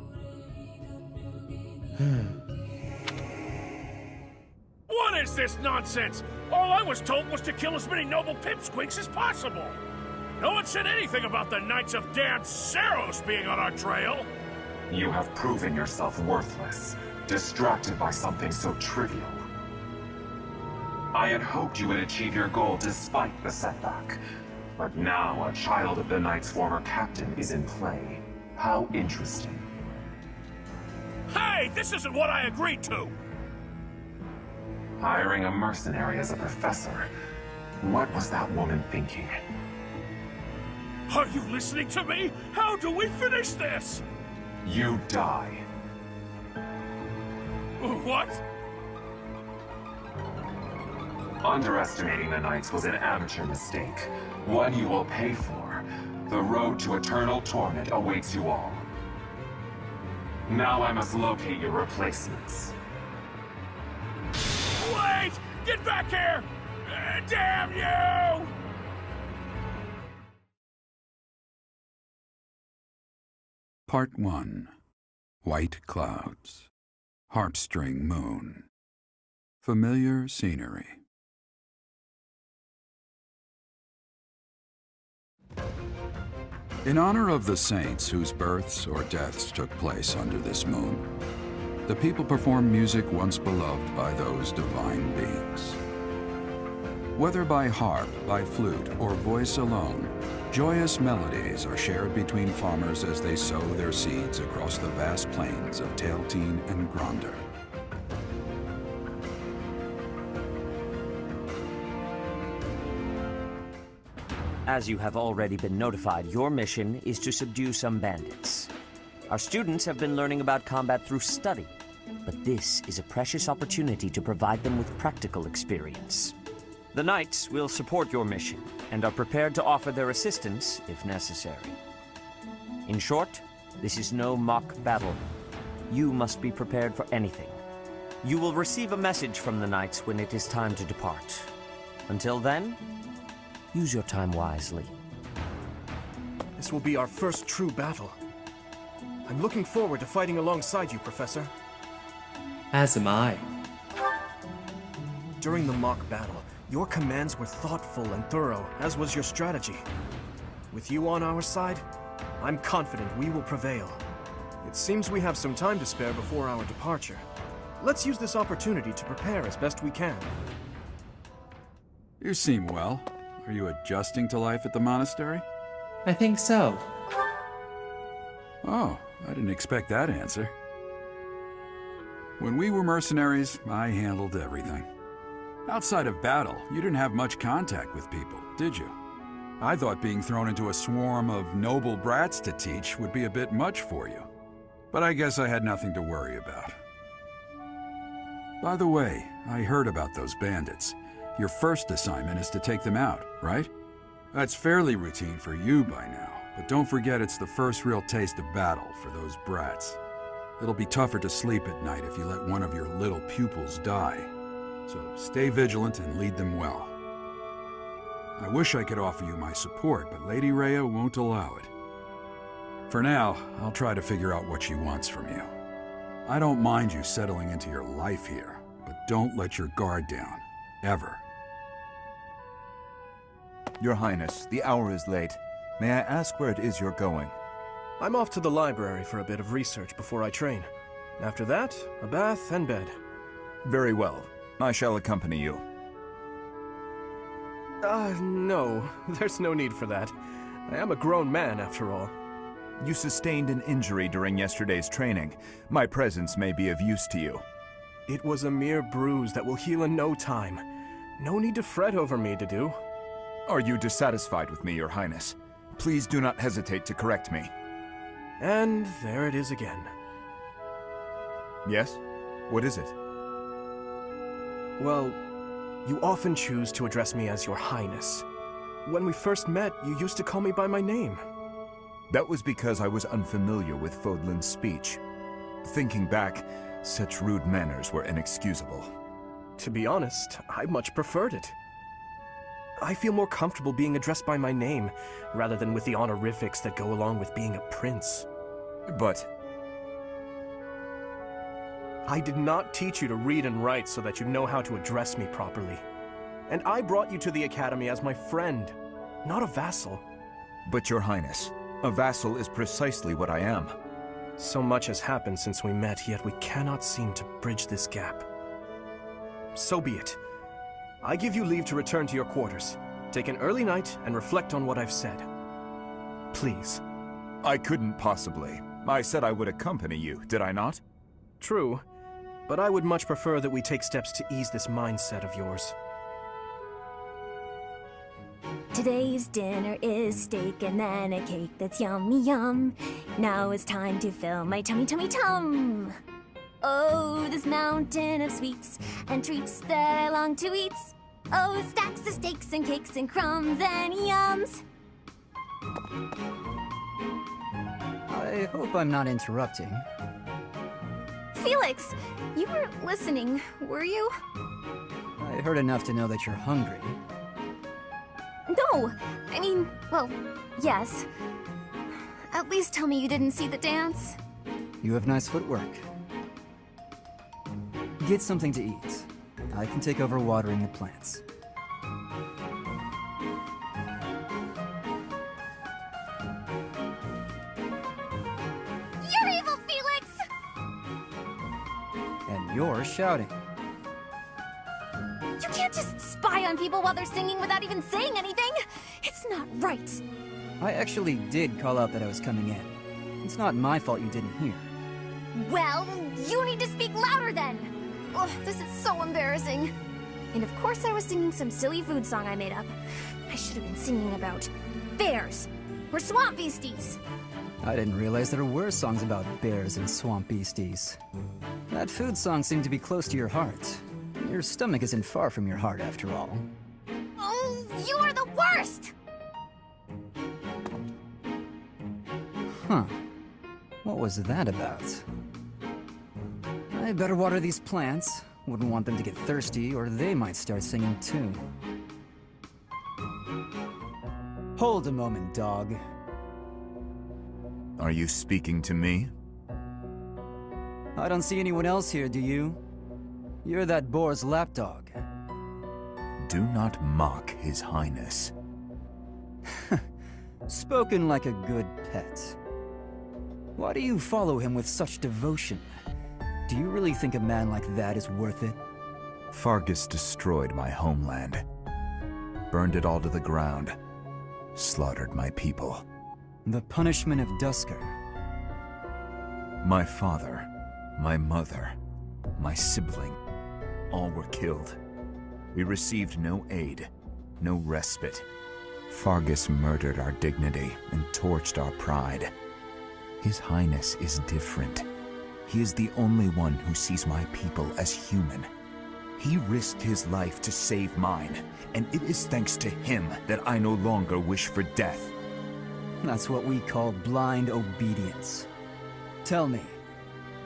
What is this nonsense? All I was told was to kill as many noble pipsqueaks as possible. No one said anything about the Knights of Dan Saros being on our trail. You have proven yourself worthless, distracted by something so trivial. I had hoped you would achieve your goal despite the setback. But now a child of the Knight's former captain is in play. How interesting. Hey, this isn't what I agreed to! Hiring a mercenary as a professor. What was that woman thinking? Are you listening to me? How do we finish this? You die. What? Underestimating the Knights was an amateur mistake. One you will pay for. The road to eternal torment awaits you all. Now I must locate your replacements. Wait! Get back here! Damn you! Part 1. White Clouds. Harpstring Moon. Familiar scenery. In honor of the saints whose births or deaths took place under this moon, the people perform music once beloved by those divine beings. Whether by harp, by flute, or voice alone, joyous melodies are shared between farmers as they sow their seeds across the vast plains of Tailteen and Gronder. As you have already been notified, your mission is to subdue some bandits. Our students have been learning about combat through study, but this is a precious opportunity to provide them with practical experience. The Knights will support your mission and are prepared to offer their assistance if necessary. In short, this is no mock battle. You must be prepared for anything. You will receive a message from the Knights when it is time to depart. Until then, use your time wisely. This will be our first true battle. I'm looking forward to fighting alongside you, Professor. As am I. During the mock battle, your commands were thoughtful and thorough, as was your strategy. With you on our side, I'm confident we will prevail. It seems we have some time to spare before our departure. Let's use this opportunity to prepare as best we can. You seem well. Are you adjusting to life at the monastery? I think so. Oh, I didn't expect that answer. When we were mercenaries, I handled everything. Outside of battle, you didn't have much contact with people, did you? I thought being thrown into a swarm of noble brats to teach would be a bit much for you. But I guess I had nothing to worry about. By the way, I heard about those bandits. Your first assignment is to take them out, right? That's fairly routine for you by now, but don't forget it's the first real taste of battle for those brats. It'll be tougher to sleep at night if you let one of your little pupils die. So stay vigilant and lead them well. I wish I could offer you my support, but Lady Rhea won't allow it. For now, I'll try to figure out what she wants from you. I don't mind you settling into your life here, but don't let your guard down. Ever. Your Highness, the hour is late. May I ask where it is you're going? I'm off to the library for a bit of research before I train. After that, a bath and bed. Very well. I shall accompany you. No. There's no need for that. I am a grown man, after all. You sustained an injury during yesterday's training. My presence may be of use to you. It was a mere bruise that will heal in no time. No need to fret over me, Dedu. Are you dissatisfied with me, Your Highness? Please do not hesitate to correct me. And there it is again. Yes? What is it? Well, You often choose to address me as Your Highness. When we first met, you used to call me by my name. That was because I was unfamiliar with Fódlan's speech. Thinking back, such rude manners were inexcusable. To be honest, I much preferred it. I feel more comfortable being addressed by my name, rather than with the honorifics that go along with being a prince. But I did not teach you to read and write so that you know how to address me properly. And I brought you to the Academy as my friend, not a vassal. But Your Highness, a vassal is precisely what I am. So much has happened since we met, yet we cannot seem to bridge this gap. So be it. I give you leave to return to your quarters. Take an early night and reflect on what I've said. Please. I couldn't possibly. I said I would accompany you, did I not? True, but I would much prefer that we take steps to ease this mindset of yours. Today's dinner is steak and then a cake that's yummy yum. Now it's time to fill my tummy tum. Oh, this mountain of sweets and treats that I long to eat. Oh, stacks of steaks and cakes and crumbs and yums. I hope I'm not interrupting. Felix, you were listening, were you? I heard enough to know that you're hungry. No, I mean, well, yes. At least tell me you didn't see the dance. You have nice footwork. Get something to eat. I can take over watering the plants. You're evil, Felix! And you're shouting. You can't just spy on people while they're singing without even saying anything! It's not right! I actually did call out that I was coming in. It's not my fault you didn't hear. Well, you need to speak louder then! Ugh, this is so embarrassing. And of course I was singing some silly food song I made up. I should have been singing about bears or swamp beasties. I didn't realize there were songs about bears and swamp beasties. That food song seemed to be close to your heart. Your stomach isn't far from your heart, after all. Oh, you are the worst! Huh. What was that about? I better water these plants. Wouldn't want them to get thirsty, or they might start singing too. Hold a moment, dog. Are you speaking to me? I don't see anyone else here, do you? You're that boar's lapdog. Do not mock His Highness. Spoken like a good pet. Why do you follow him with such devotion? Do you really think a man like that is worth it? Faerghus destroyed my homeland. Burned it all to the ground. Slaughtered my people. The punishment of Duscur. My father, my mother, my sibling, all were killed. We received no aid, no respite. Faerghus murdered our dignity and torched our pride. His Highness is different. He is the only one who sees my people as human. He risked his life to save mine, and it is thanks to him that I no longer wish for death. That's what we call blind obedience. Tell me,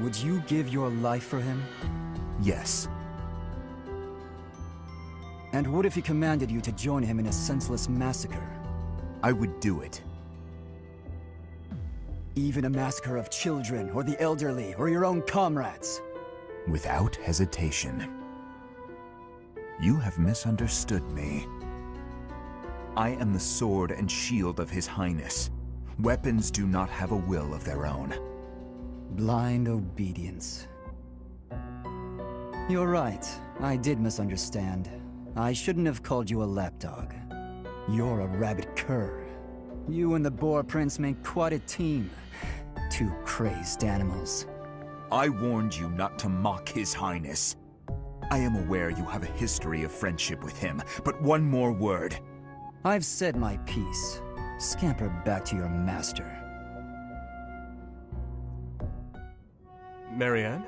would you give your life for him? Yes. And what if he commanded you to join him in a senseless massacre? I would do it. Even a massacre of children, or the elderly, or your own comrades? Without hesitation. You have misunderstood me. I am the sword and shield of His Highness. Weapons do not have a will of their own. Blind obedience. You're right. I did misunderstand. I shouldn't have called you a lapdog. You're a rabid cur. You and the Boar Prince make quite a team. Two crazed animals. I warned you not to mock His Highness. I am aware you have a history of friendship with him, but one more word. I've said my piece. Scamper back to your master. Marianne?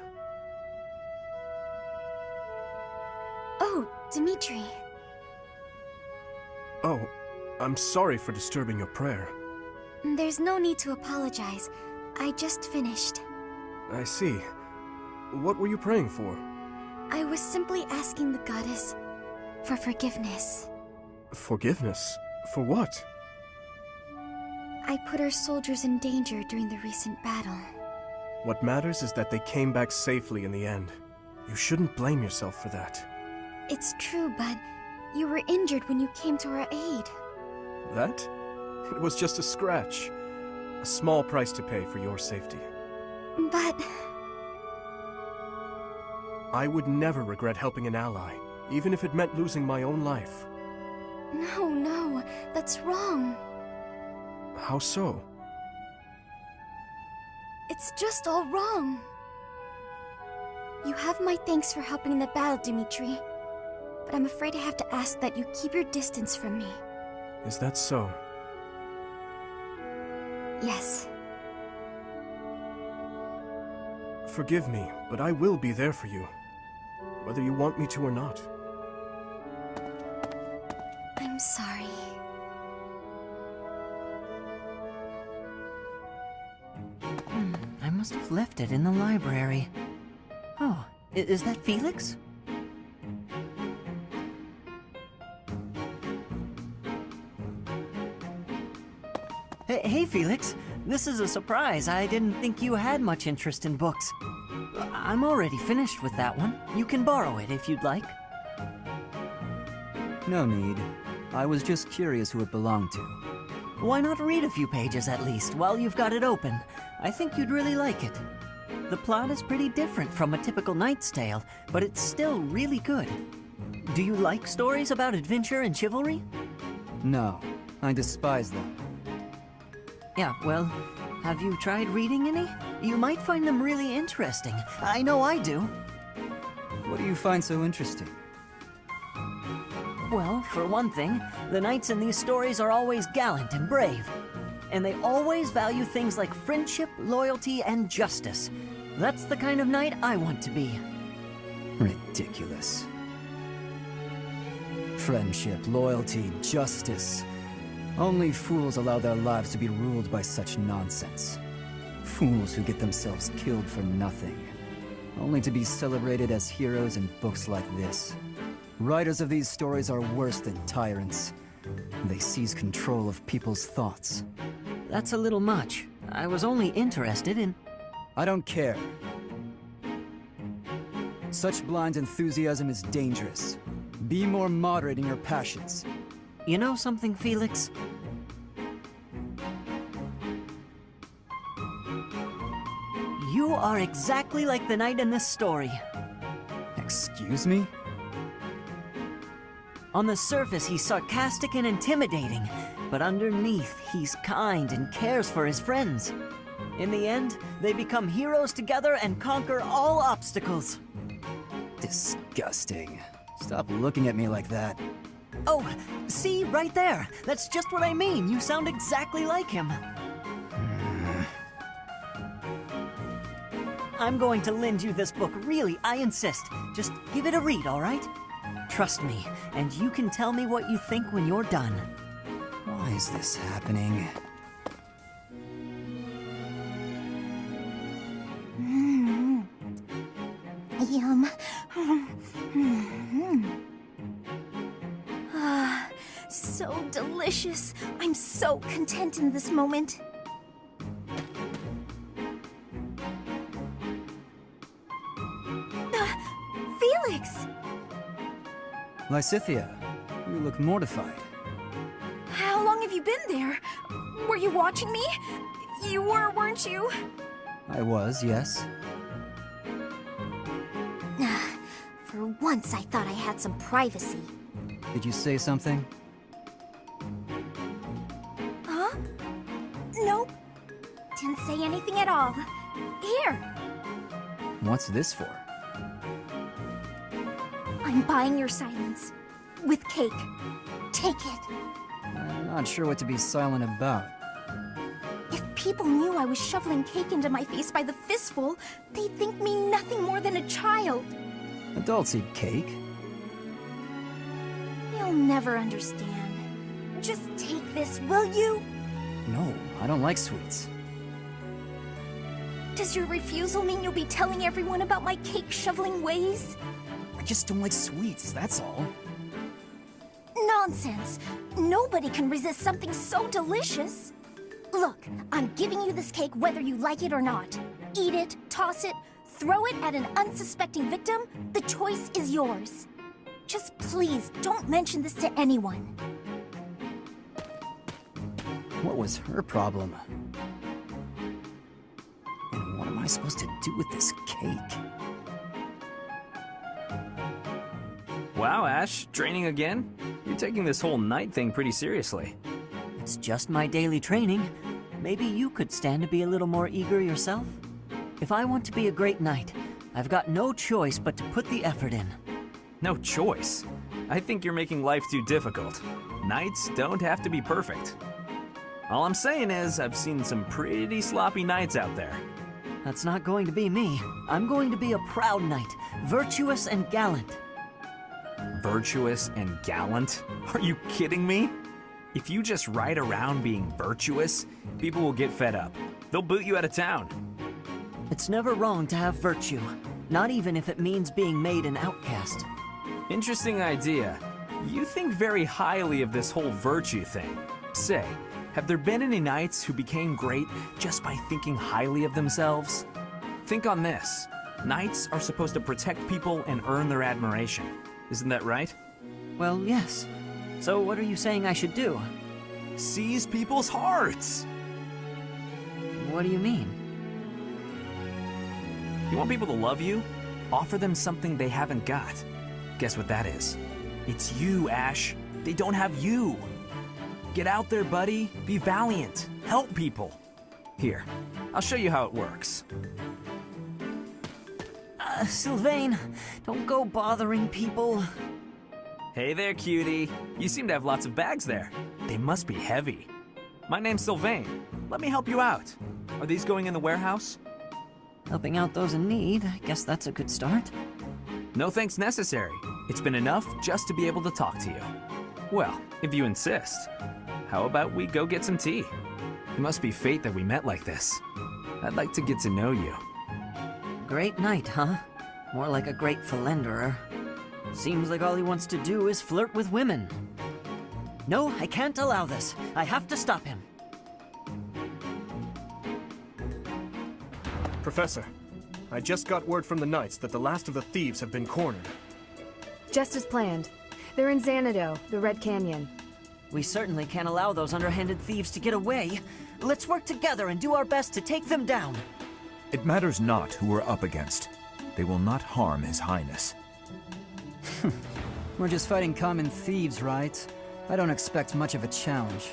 Oh, Dimitri. Oh, I'm sorry for disturbing your prayer. There's no need to apologize. I just finished. I see. What were you praying for? I was simply asking the goddess for forgiveness. Forgiveness? For what? I put our soldiers in danger during the recent battle. What matters is that they came back safely in the end. You shouldn't blame yourself for that. It's true, but you were injured when you came to our aid. That? It was just a scratch. A small price to pay for your safety. But... I would never regret helping an ally, even if it meant losing my own life. No, that's wrong. How so? It's just all wrong. You have my thanks for helping in the battle, Dimitri. But I'm afraid I have to ask that you keep your distance from me. Is that so? Yes. Forgive me, but I will be there for you. Whether you want me to or not. I'm sorry. I must have left it in the library. Oh, is that Felix? Hey, Felix. This is a surprise. I didn't think you had much interest in books. I'm already finished with that one. You can borrow it if you'd like. No need. I was just curious who it belonged to. Why not read a few pages at least while you've got it open? I think you'd really like it. The plot is pretty different from a typical knight's tale, but it's still really good. Do you like stories about adventure and chivalry? No, I despise them. Yeah, well, have you tried reading any? You might find them really interesting. I know I do. What do you find so interesting? Well, for one thing, the knights in these stories are always gallant and brave. And they always value things like friendship, loyalty, and justice. That's the kind of knight I want to be. Ridiculous. Friendship, loyalty, justice. Only fools allow their lives to be ruled by such nonsense. Fools who get themselves killed for nothing, only to be celebrated as heroes in books like this. Writers of these stories are worse than tyrants. They seize control of people's thoughts. That's a little much. I was only interested in... I don't care. Such blind enthusiasm is dangerous. Be more moderate in your passions. You know something, Felix? You are exactly like the knight in this story. Excuse me? On the surface, he's sarcastic and intimidating, but underneath, he's kind and cares for his friends. In the end, they become heroes together and conquer all obstacles. Disgusting. Stop looking at me like that. Oh, see, right there. That's just what I mean. You sound exactly like him. I'm going to lend you this book, really, I insist. Just give it a read, all right? Trust me, and you can tell me what you think when you're done. Why is this happening? Yum. So delicious. I'm so content in this moment. Felix! Lysithea, you look mortified. How long have you been there? Were you watching me? You were, weren't you? I was, yes. For once, I thought I had some privacy. Did you say something? Huh? Nope. Didn't say anything at all. Here. What's this for? I'm buying your silence. With cake. Take it. I'm not sure what to be silent about. If people knew I was shoveling cake into my face by the fistful, they'd think me nothing more than a child. Adults eat cake. never understand. Just take this, will you? No, I don't like sweets. Does your refusal mean you'll be telling everyone about my cake-shoveling ways? I just don't like sweets, that's all. Nonsense! Nobody can resist something so delicious! Look, I'm giving you this cake whether you like it or not. Eat it, toss it, throw it at an unsuspecting victim, the choice is yours. Just please, don't mention this to anyone. What was her problem? And what am I supposed to do with this cake? Wow, Ash, training again? You're taking this whole knight thing pretty seriously. It's just my daily training. Maybe you could stand to be a little more eager yourself? If I want to be a great knight, I've got no choice but to put the effort in. No choice? I think you're making life too difficult. Knights don't have to be perfect. All I'm saying is, I've seen some pretty sloppy knights out there. That's not going to be me. I'm going to be a proud knight, virtuous and gallant. Virtuous and gallant? Are you kidding me? If you just ride around being virtuous, people will get fed up. They'll boot you out of town. It's never wrong to have virtue, not even if it means being made an outcast. Interesting idea. You think very highly of this whole virtue thing. Say, have there been any knights who became great just by thinking highly of themselves? Think on this. Knights are supposed to protect people and earn their admiration. Isn't that right? Well, yes. So what are you saying I should do? Seize people's hearts! What do you mean? You want people to love you? Offer them something they haven't got. Guess what that is? It's you, Ash. They don't have you. Get out there, buddy. Be valiant. Help people. Here, I'll show you how it works. Sylvain, don't go bothering people. Hey there, cutie. You seem to have lots of bags there. They must be heavy. My name's Sylvain. Let me help you out. Are these going in the warehouse? Helping out those in need, I guess that's a good start. No thanks necessary. It's been enough just to be able to talk to you. Well, if you insist. How about we go get some tea? It must be fate that we met like this. I'd like to get to know you. Great knight, huh? More like a great philanderer. Seems like all he wants to do is flirt with women. No, I can't allow this. I have to stop him. Professor, I just got word from the Knights that the last of the thieves have been cornered. Just as planned. They're in Xanadu, the Red Canyon. We certainly can't allow those underhanded thieves to get away. Let's work together and do our best to take them down. It matters not who we're up against. They will not harm His Highness. We're just fighting common thieves, right? I don't expect much of a challenge.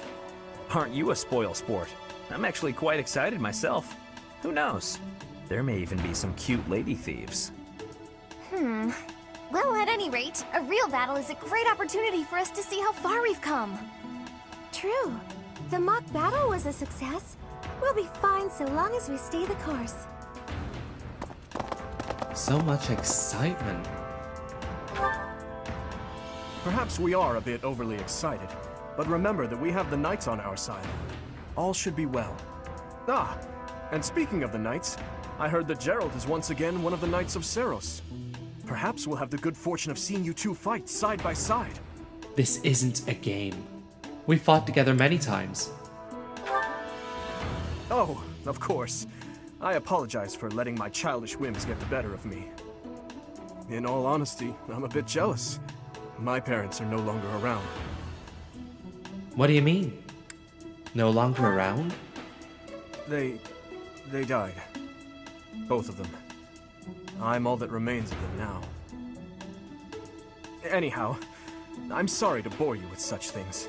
Aren't you a spoil sport? I'm actually quite excited myself. Who knows? There may even be some cute lady thieves. Well, at any rate, a real battle is a great opportunity for us to see how far we've come. True. The mock battle was a success. We'll be fine so long as we stay the course. So much excitement. Perhaps we are a bit overly excited, but remember that we have the Knights on our side. All should be well. Ah, and speaking of the Knights, I heard that Geralt is once again one of the Knights of Seiros. Perhaps we'll have the good fortune of seeing you two fight side by side. This isn't a game. We've fought together many times. Oh, of course. I apologize for letting my childish whims get the better of me. In all honesty, I'm a bit jealous. My parents are no longer around. What do you mean? No longer around? They died. Both of them. I'm all that remains of them now. Anyhow, I'm sorry to bore you with such things.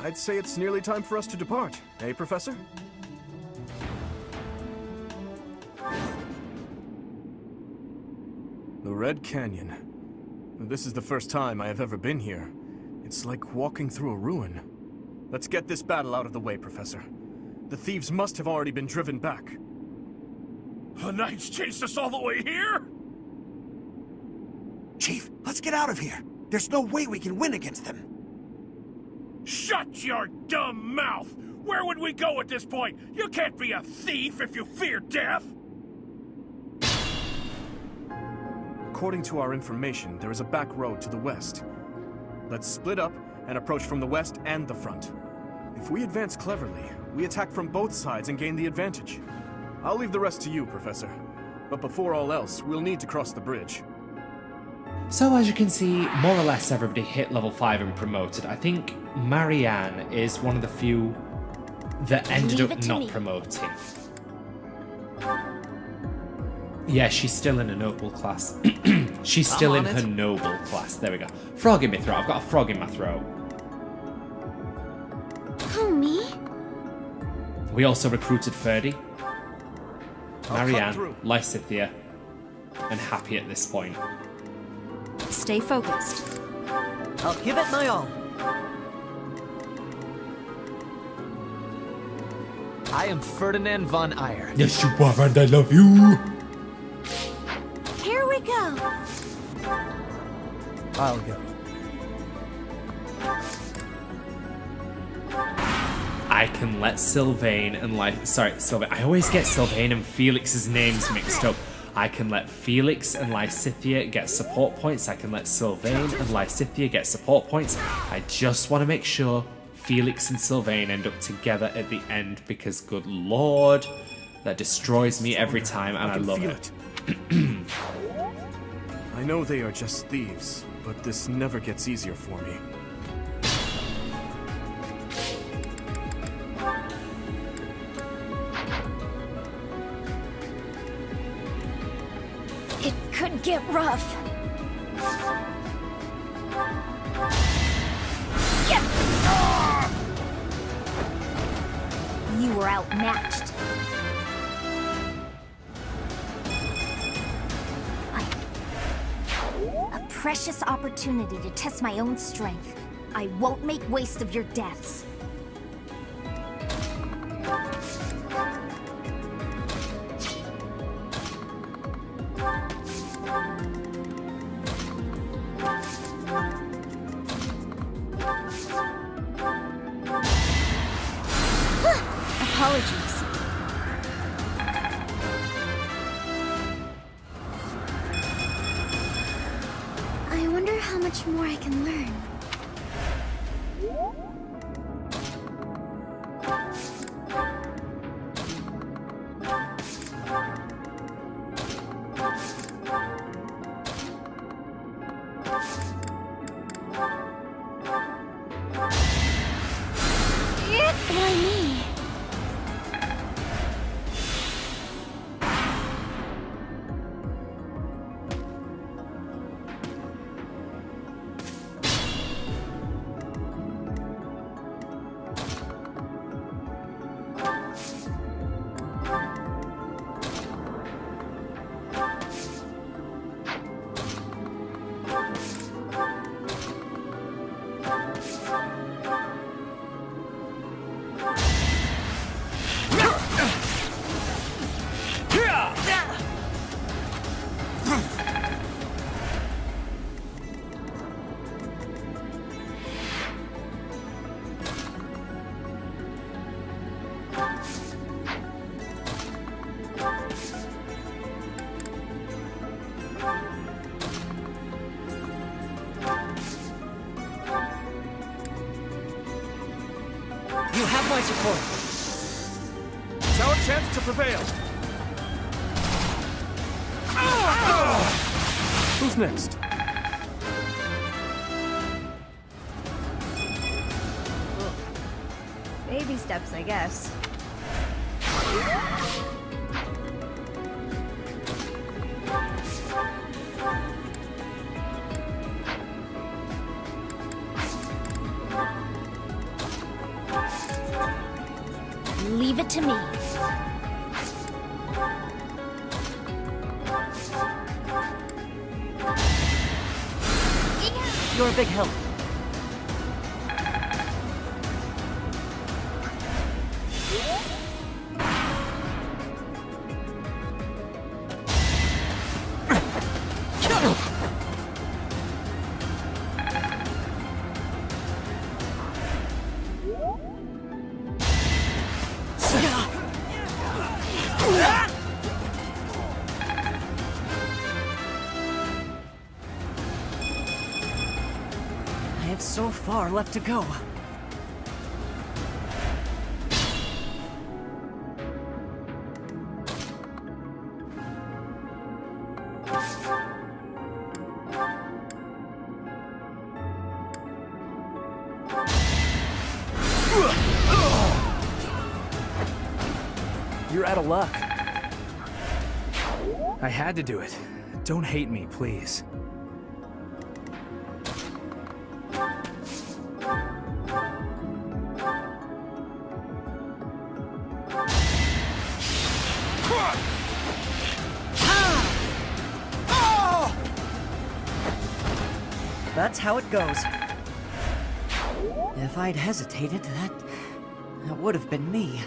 I'd say it's nearly time for us to depart, eh, Professor? The Red Canyon. This is the first time I have ever been here. It's like walking through a ruin. Let's get this battle out of the way, Professor. The thieves must have already been driven back. The Knights chased us all the way here? Chief, let's get out of here. There's no way we can win against them. Shut your dumb mouth! Where would we go at this point? You can't be a thief if you fear death! According to our information, there is a back road to the west. Let's split up and approach from the west and the front. If we advance cleverly, we attack from both sides and gain the advantage. I'll leave the rest to you, Professor. But before all else, we'll need to cross the bridge. So as you can see, more or less everybody hit level 5 and promoted. I think Marianne is one of the few that ended up not promoting. Yeah, she's still in a noble class. She's still in her noble class. There we go. Frog in my throat. I've got a frog in my throat. Who, me? We also recruited Ferdy, Marianne, Lysithea, and Happy at this point. Stay focused. I'll give it my all. I am Ferdinand von Eyre. Yes, you are, and I love you. Here we go. I'll go. I can let Sylvain and Sylvain. I always get Sylvain and Felix's names mixed up. I can let Felix and Lysithea get support points. I can let Sylvain and Lysithea get support points. I just want to make sure Felix and Sylvain end up together at the end because, good lord, that destroys me every time and I love it. I know they are just thieves, but this never gets easier for me. It could get rough. You were outmatched. A precious opportunity to test my own strength. I won't make waste of your deaths. Apologies. I wonder how much more I can learn. Why me? You have my support. It's our chance to prevail. Who's next? Baby steps, I guess. Leave it to me. You're a big help. have so far left to go. You're out of luck. I had to do it. Don't hate me, please. That's how it goes. If I'd hesitated, that would have been me.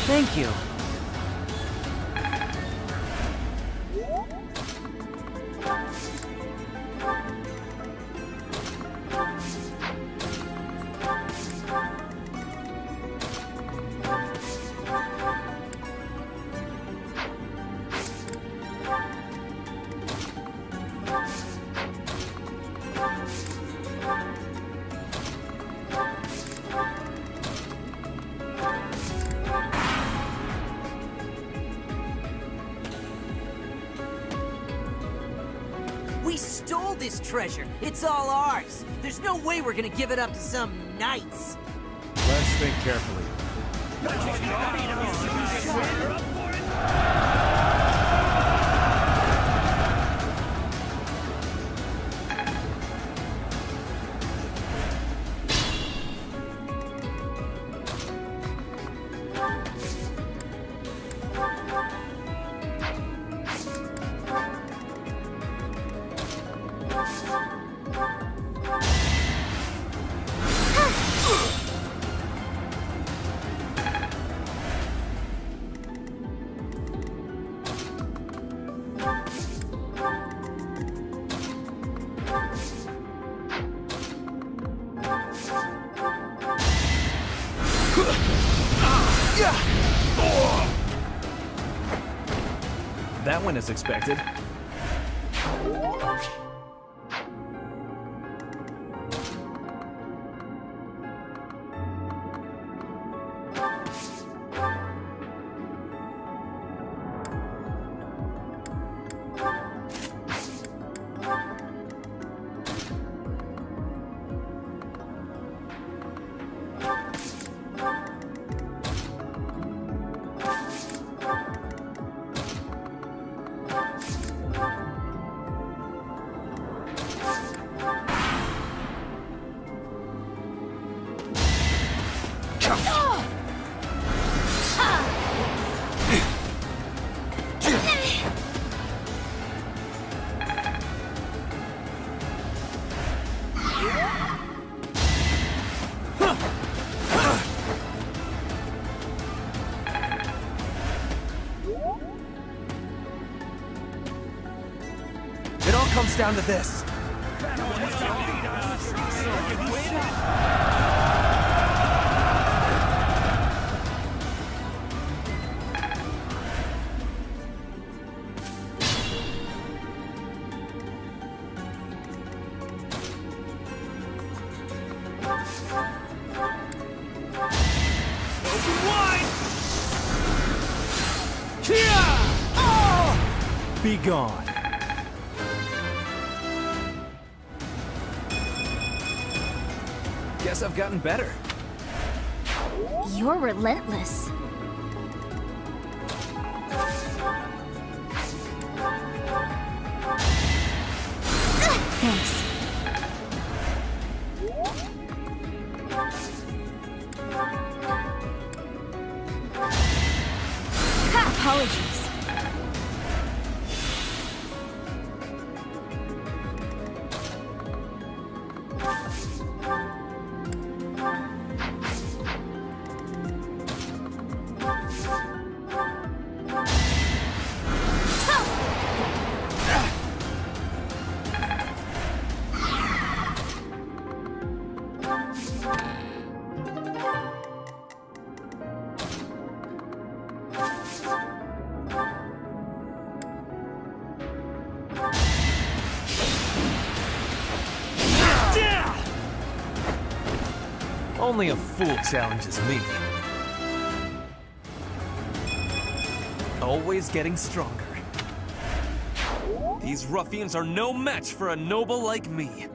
Thank you. We stole this treasure. It's all ours. There's no way we're gonna give it up to some knights. Let's think carefully. That went as expected. It all comes down to this. Be gone. Guess I've gotten better. You're relentless. Thanks. Apologies. Only a fool challenges me. Always getting stronger. These ruffians are no match for a noble like me.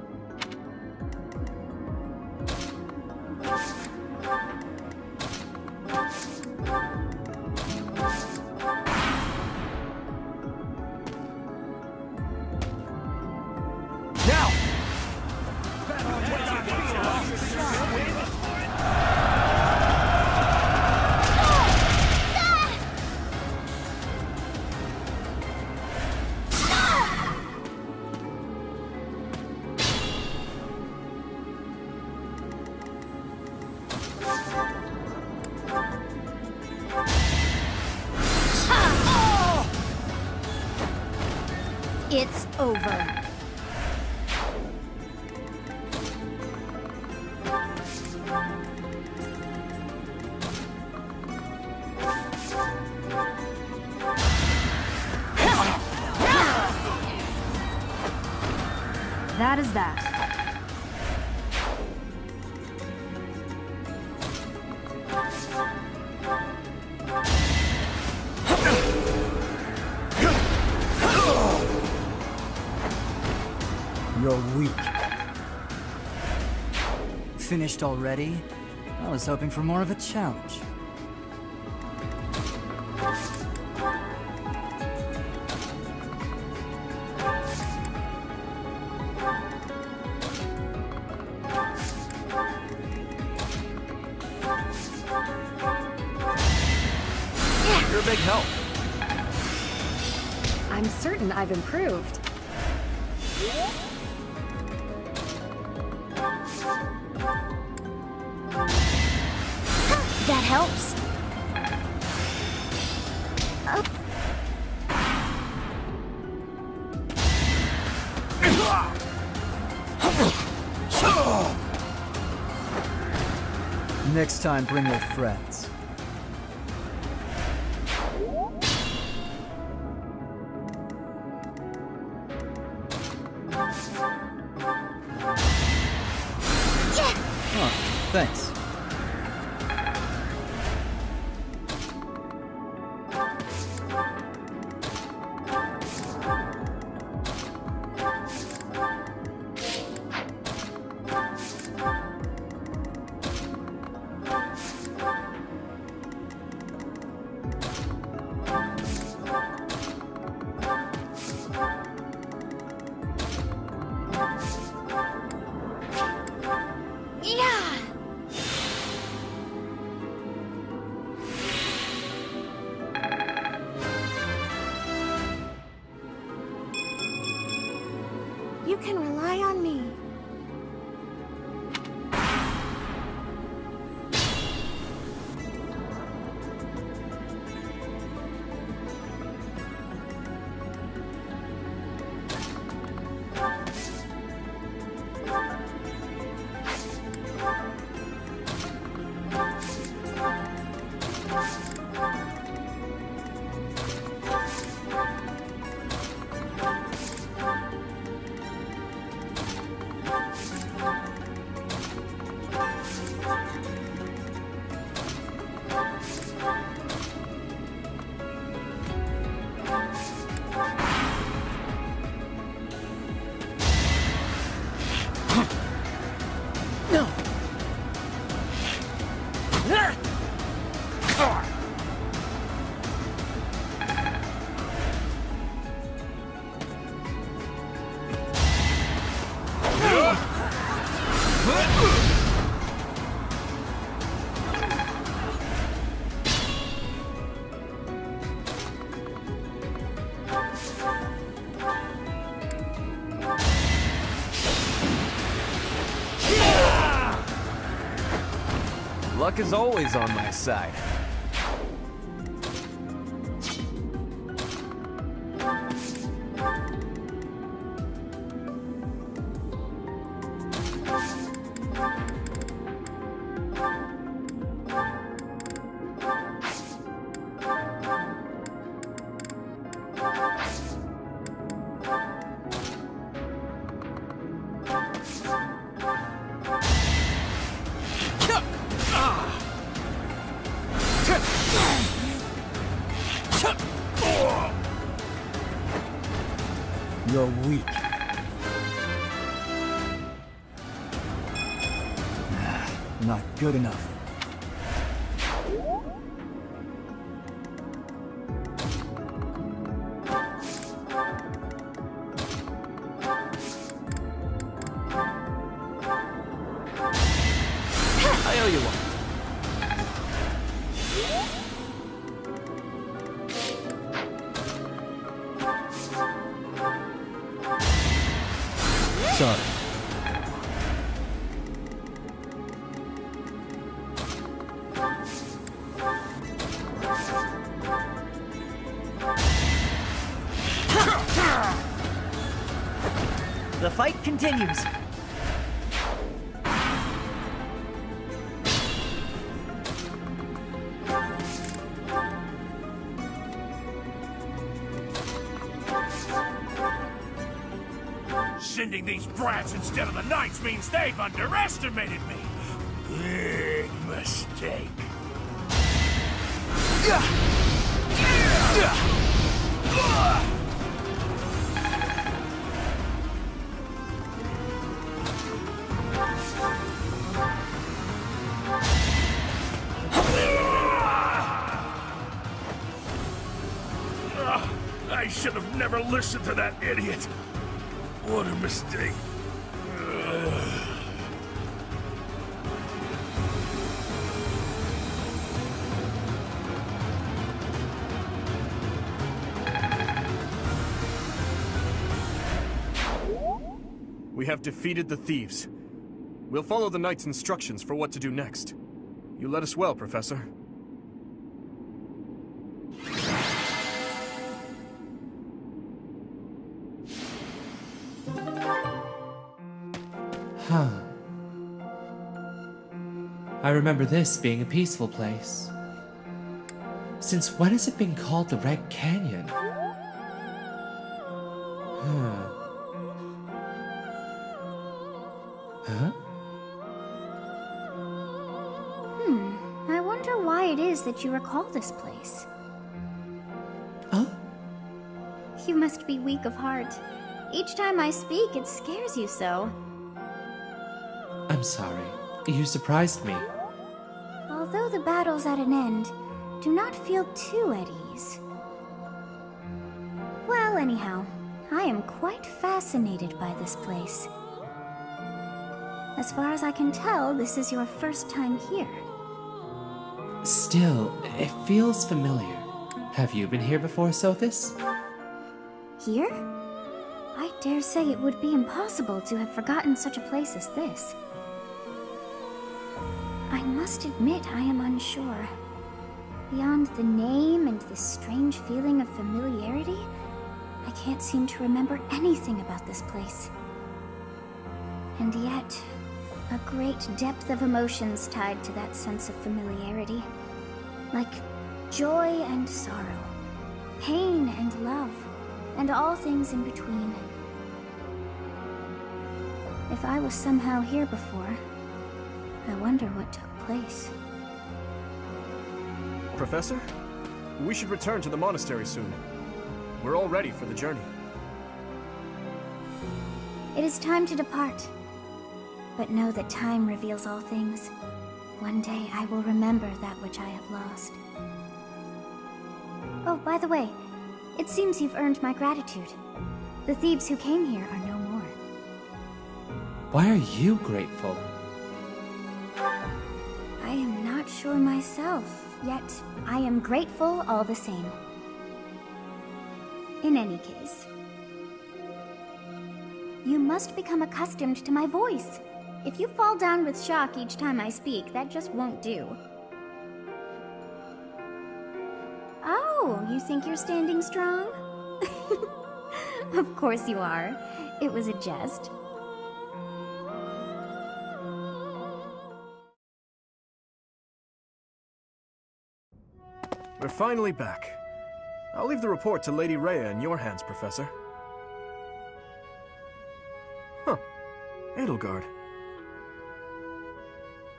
It's over. That is that. You're weak. Finished already? I was hoping for more of a challenge. You're a big help. I'm certain I've improved. That helps. Next time, bring your friends. Oh, thanks. You can rely on me. Luck is always on my side. You're weak. Not good enough. I owe you one. Sorry. The fight continues. Sending these brats instead of the knights means they've underestimated me. Big mistake. I should have never listened to that idiot. What a mistake. We have defeated the thieves. We'll follow the knight's instructions for what to do next. You led us well, Professor. Huh. I remember this being a peaceful place. Since when has it been called the Red Canyon? Huh. Huh? I wonder why it is that you recall this place. Oh? You must be weak of heart. Each time I speak, it scares you so. I'm sorry. You surprised me. Although the battle's at an end, do not feel too at ease. Well, anyhow, I am quite fascinated by this place. As far as I can tell, this is your first time here. Still, it feels familiar. Have you been here before, Sothis? Here? I dare say it would be impossible to have forgotten such a place as this. I must admit I am unsure. Beyond the name and this strange feeling of familiarity, I can't seem to remember anything about this place. And yet, a great depth of emotions tied to that sense of familiarity. Like joy and sorrow, pain and love, and all things in between. If I was somehow here before, I wonder what took place. Professor? We should return to the monastery soon. We're all ready for the journey. It is time to depart. But know that time reveals all things. One day I will remember that which I have lost. Oh, by the way, it seems you've earned my gratitude. The thieves who came here are no more. Why are you grateful? I am not sure myself, yet I am grateful all the same. In any case, you must become accustomed to my voice. If you fall down with shock each time I speak, that just won't do. Oh, you think you're standing strong? Of course you are. It was a jest. We're finally back. I'll leave the report to Lady Rhea in your hands, Professor. Huh. Edelgard.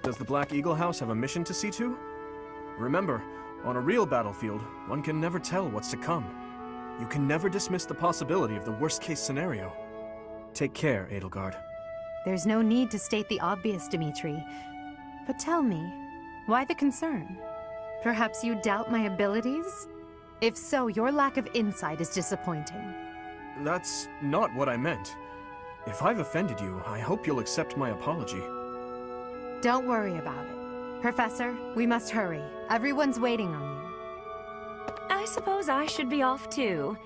Does the Black Eagle House have a mission to see to? Remember, on a real battlefield, one can never tell what's to come. You can never dismiss the possibility of the worst-case scenario. Take care, Edelgard. There's no need to state the obvious, Dimitri. But tell me, why the concern? Perhaps you doubt my abilities? If so, your lack of insight is disappointing. That's not what I meant. If I've offended you, I hope you'll accept my apology. Don't worry about it. Professor, we must hurry. Everyone's waiting on you. I suppose I should be off too.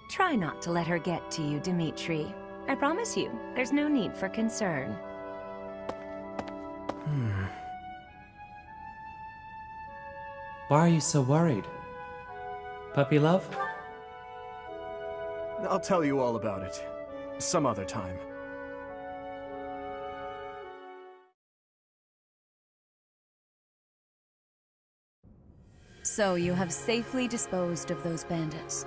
Try not to let her get to you, Dimitri. I promise you, there's no need for concern. Why are you so worried? Puppy love? I'll tell you all about it. Some other time. So you have safely disposed of those bandits.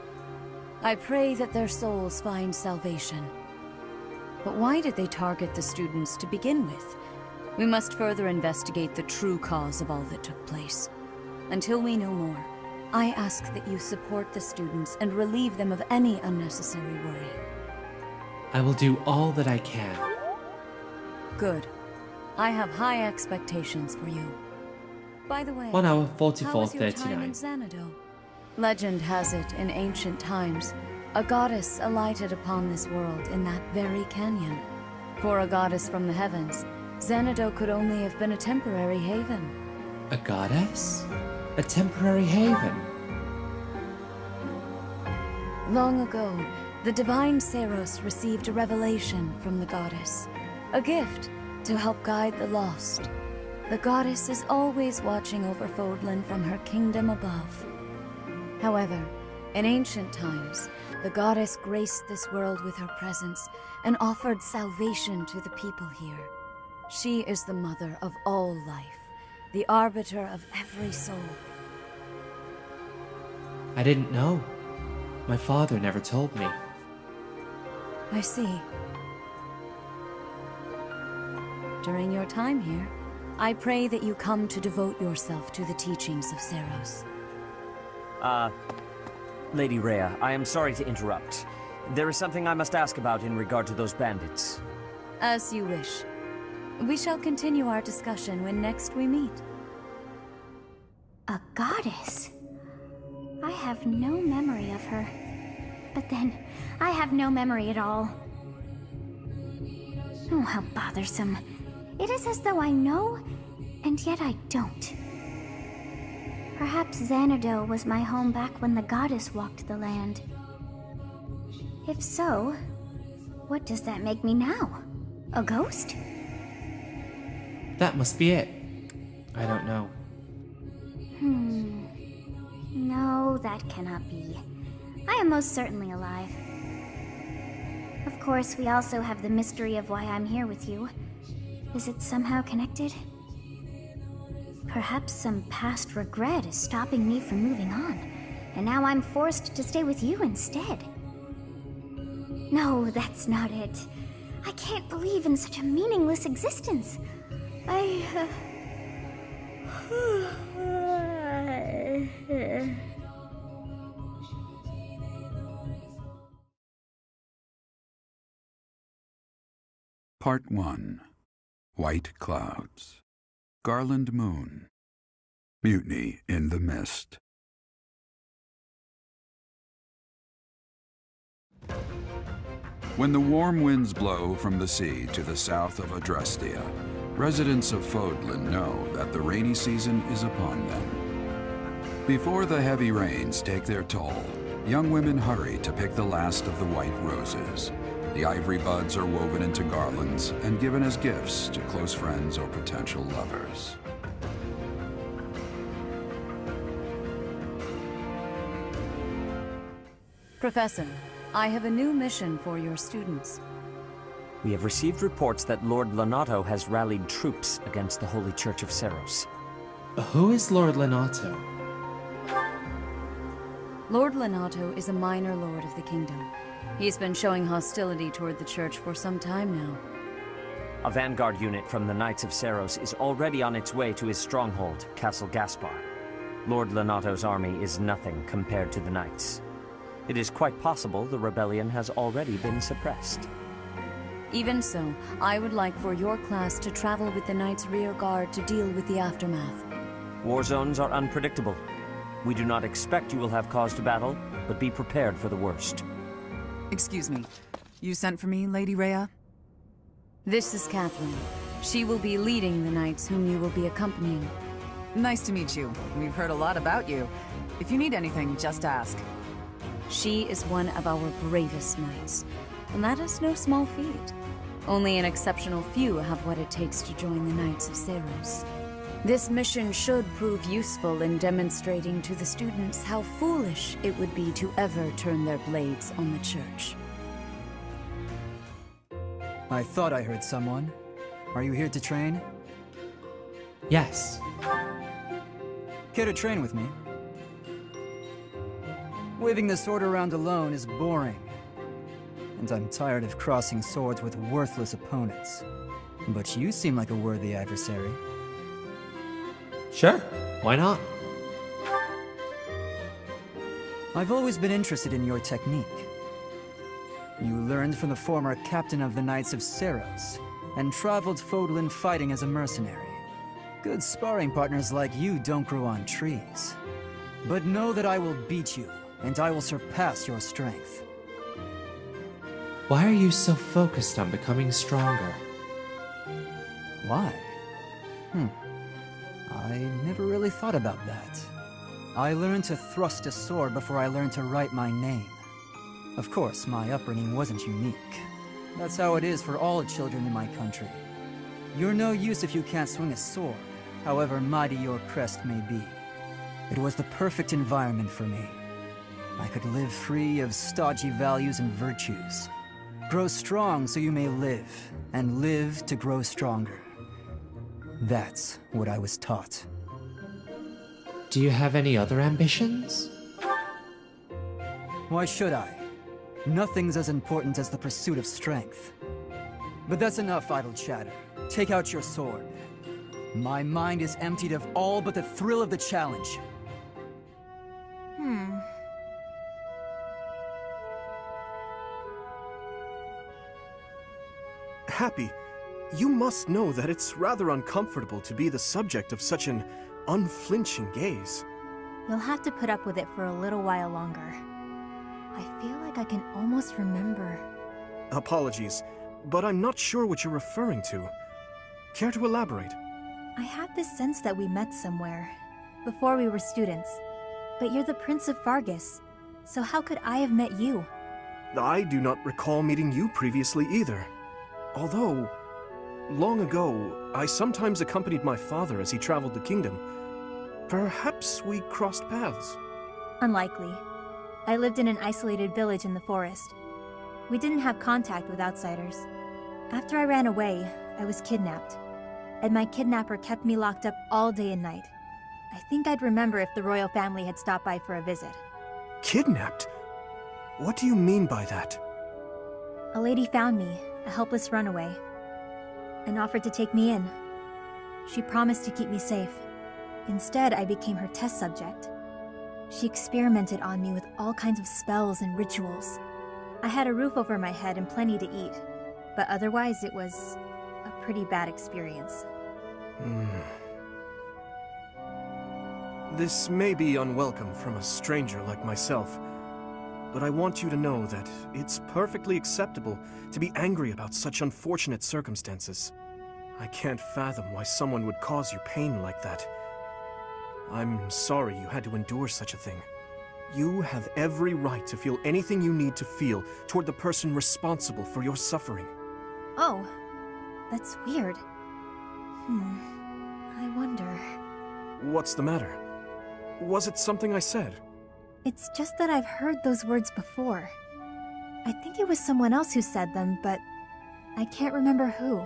I pray that their souls find salvation. But why did they target the students to begin with? We must further investigate the true cause of all that took place. Until we know more, I ask that you support the students and relieve them of any unnecessary worry. I will do all that I can. Good. I have high expectations for you. By the way, 1 hour how was your time 44:39. in Xanadu? Legend has it, in ancient times, a goddess alighted upon this world in that very canyon. For a goddess from the heavens, Xanadu could only have been a temporary haven. A goddess? A temporary haven? Long ago, the divine Seiros received a revelation from the goddess, a gift to help guide the lost. The goddess is always watching over Fódlan from her kingdom above. However, in ancient times, the goddess graced this world with her presence and offered salvation to the people here. She is the mother of all life, the arbiter of every soul. I didn't know. My father never told me. I see. During your time here, I pray that you come to devote yourself to the teachings of Seiros. Lady Rhea, I am sorry to interrupt. There is something I must ask about in regard to those bandits. As you wish. We shall continue our discussion when next we meet. A goddess? I have no memory of her. But then, I have no memory at all. Oh, how bothersome. It is as though I know, and yet I don't. Perhaps Xanadu was my home back when the goddess walked the land. If so, what does that make me now? A ghost? That must be it. I don't know. No, that cannot be. I am most certainly alive. Of course, we also have the mystery of why I'm here with you. Is it somehow connected? Perhaps some past regret is stopping me from moving on, and now I'm forced to stay with you instead. No, that's not it. I can't believe in such a meaningless existence. Part 1. White Clouds. Garland Moon. Mutiny in the Mist. When the warm winds blow from the sea to the south of Adrestia, residents of Fódlan know that the rainy season is upon them. Before the heavy rains take their toll, young women hurry to pick the last of the white roses. The ivory buds are woven into garlands and given as gifts to close friends or potential lovers. Professor, I have a new mission for your students. We have received reports that Lord Lonato has rallied troops against the Holy Church of Seiros. Who is Lord Lonato? Lord Lonato is a minor lord of the kingdom. He's been showing hostility toward the church for some time now. A vanguard unit from the Knights of Seiros is already on its way to his stronghold, Castle Gaspar. Lord Lonato's army is nothing compared to the Knights. It is quite possible the rebellion has already been suppressed. Even so, I would like for your class to travel with the Knight's rear guard to deal with the aftermath. War zones are unpredictable. We do not expect you will have cause to battle, but be prepared for the worst. Excuse me. You sent for me, Lady Rhea? This is Catherine. She will be leading the Knights whom you will be accompanying. Nice to meet you. We've heard a lot about you. If you need anything, just ask. She is one of our bravest Knights, and that is no small feat. Only an exceptional few have what it takes to join the Knights of Seiros. This mission should prove useful in demonstrating to the students how foolish it would be to ever turn their blades on the Church. I thought I heard someone. Are you here to train? Yes. Care to train with me? Waving the sword around alone is boring. And I'm tired of crossing swords with worthless opponents. But you seem like a worthy adversary. Sure, why not? I've always been interested in your technique. You learned from the former captain of the Knights of Seiros, and traveled Fódlan fighting as a mercenary. Good sparring partners like you don't grow on trees. But know that I will beat you, and I will surpass your strength. Why are you so focused on becoming stronger? Why? I never really thought about that. I learned to thrust a sword before I learned to write my name. Of course, my upbringing wasn't unique. That's how it is for all children in my country. You're no use if you can't swing a sword, however mighty your crest may be. It was the perfect environment for me. I could live free of stodgy values and virtues. Grow strong so you may live, and live to grow stronger. That's what I was taught. Do you have any other ambitions? Why should I? Nothing's as important as the pursuit of strength. But that's enough idle chatter. Take out your sword. My mind is emptied of all but the thrill of the challenge. Happy, you must know that it's rather uncomfortable to be the subject of such an unflinching gaze. You'll have to put up with it for a little while longer. I feel like I can almost remember. Apologies, but I'm not sure what you're referring to. Care to elaborate? I have this sense that we met somewhere, before we were students. But you're the Prince of Faerghus, so how could I have met you? I do not recall meeting you previously either. Although, long ago, I sometimes accompanied my father as he traveled the kingdom. Perhaps we crossed paths. Unlikely. I lived in an isolated village in the forest. We didn't have contact with outsiders. After I ran away, I was kidnapped. And my kidnapper kept me locked up all day and night. I think I'd remember if the royal family had stopped by for a visit. Kidnapped? What do you mean by that? A lady found me, a helpless runaway, and offered to take me in. She promised to keep me safe. Instead, I became her test subject. She experimented on me with all kinds of spells and rituals. I had a roof over my head and plenty to eat, but otherwise it was a pretty bad experience. This may be unwelcome from a stranger like myself, but I want you to know that it's perfectly acceptable to be angry about such unfortunate circumstances. I can't fathom why someone would cause you pain like that. I'm sorry you had to endure such a thing. You have every right to feel anything you need to feel toward the person responsible for your suffering. Oh, that's weird. I wonder... What's the matter? Was it something I said? It's just that I've heard those words before. I think it was someone else who said them, but I can't remember who.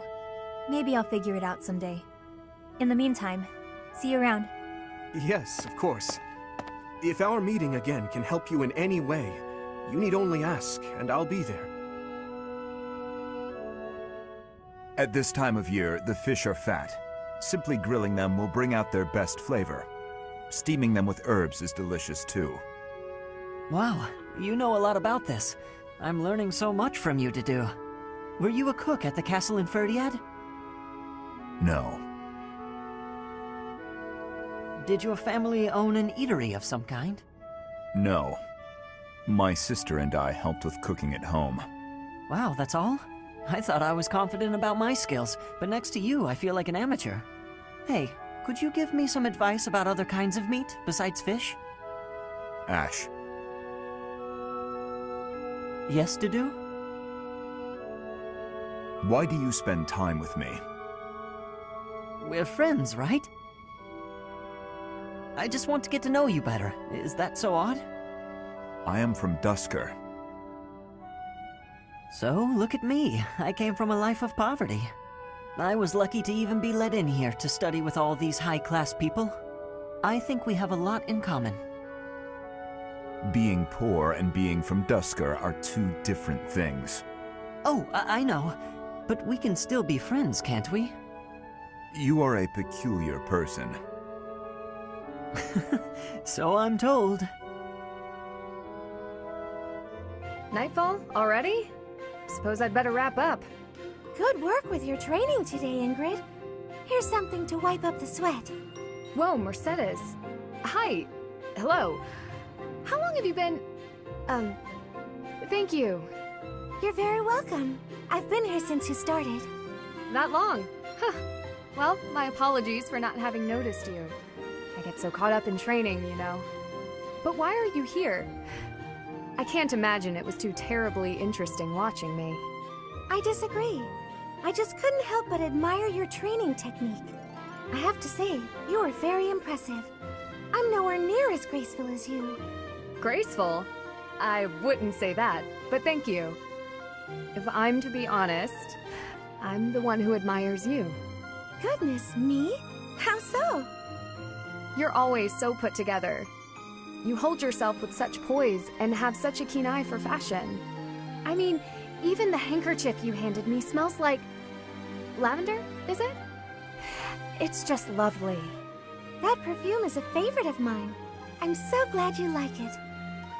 Maybe I'll figure it out someday. In the meantime, see you around. Yes, of course. If our meeting again can help you in any way, you need only ask, and I'll be there. At this time of year, the fish are fat. Simply grilling them will bring out their best flavor. Steaming them with herbs is delicious too. Wow, You know a lot about this. I'm learning so much from you to do. Were you a cook at the castle in Faerghus? No. Did your family own an eatery of some kind? No. My sister and I helped with cooking at home. Wow, that's all? I thought I was confident about my skills, but next to you, I feel like an amateur. Hey, could you give me some advice about other kinds of meat besides fish? Ash. Yes, Dudu? Why do you spend time with me? We're friends, right? I just want to get to know you better. Is that so odd? I am from Duscur. So, look at me. I came from a life of poverty. I was lucky to even be let in here to study with all these high-class people. I think we have a lot in common. Being poor and being from Duscur are two different things. Oh, I know. But we can still be friends, can't we? You are a peculiar person. So I'm told. Nightfall? Already? Suppose I'd better wrap up. Good work with your training today, Ingrid. Here's something to wipe up the sweat. Whoa, Mercedes. Hi. Hello. How long have you been... Thank you. You're very welcome. I've been here since you started. That long? Huh. Well, my apologies for not having noticed you. I get so caught up in training, you know. But why are you here? I can't imagine it was too terribly interesting watching me. I disagree. I just couldn't help but admire your training technique. I have to say, you are very impressive. I'm nowhere near as graceful as you. Graceful? I wouldn't say that, but thank you. If I'm to be honest, I'm the one who admires you. Goodness, me? How so? You're always so put together. You hold yourself with such poise and have such a keen eye for fashion. I mean, even the handkerchief you handed me smells like... lavender, is it? It's just lovely. That perfume is a favorite of mine. I'm so glad you like it.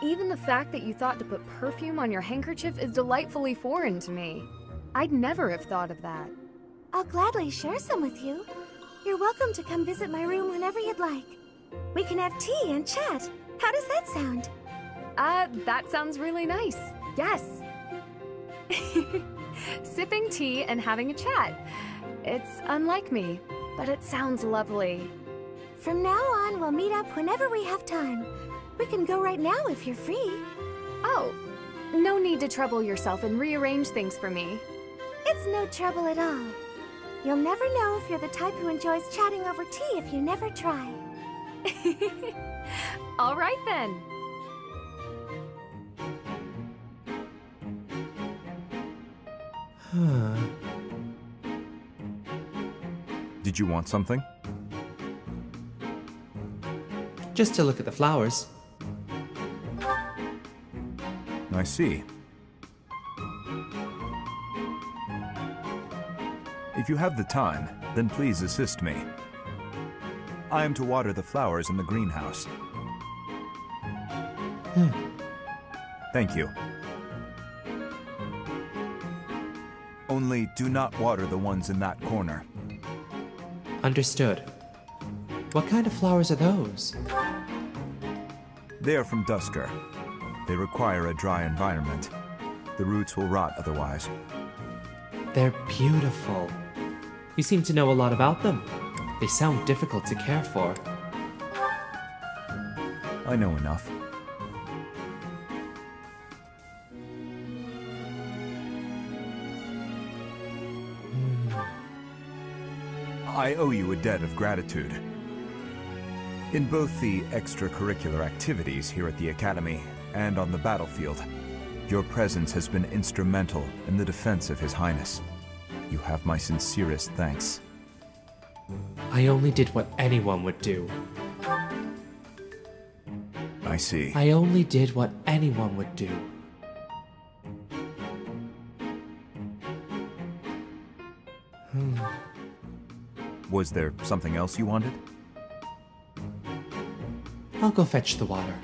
Even the fact that you thought to put perfume on your handkerchief is delightfully foreign to me. I'd never have thought of that. I'll gladly share some with you. You're welcome to come visit my room whenever you'd like. We can have tea and chat. How does that sound? That sounds really nice. Yes. Sipping tea and having a chat. It's unlike me, but it sounds lovely. From now on, we'll meet up whenever we have time. We can go right now if you're free. Oh, no need to trouble yourself and rearrange things for me. It's no trouble at all. You'll never know if you're the type who enjoys chatting over tea if you never try. All right then. Did you want something? Just to look at the flowers. I see. If you have the time, then please assist me. I am to water the flowers in the greenhouse. Thank you. Only do not water the ones in that corner. Understood. What kind of flowers are those? They are from Duscur. They require a dry environment. The roots will rot otherwise. They're beautiful. You seem to know a lot about them. They sound difficult to care for. I know enough. I owe you a debt of gratitude. In both the extracurricular activities here at the Academy and on the battlefield, your presence has been instrumental in the defense of His Highness. You have my sincerest thanks. I only did what anyone would do. I see. I only did what anyone would do. Was there something else you wanted? I'll go fetch the water.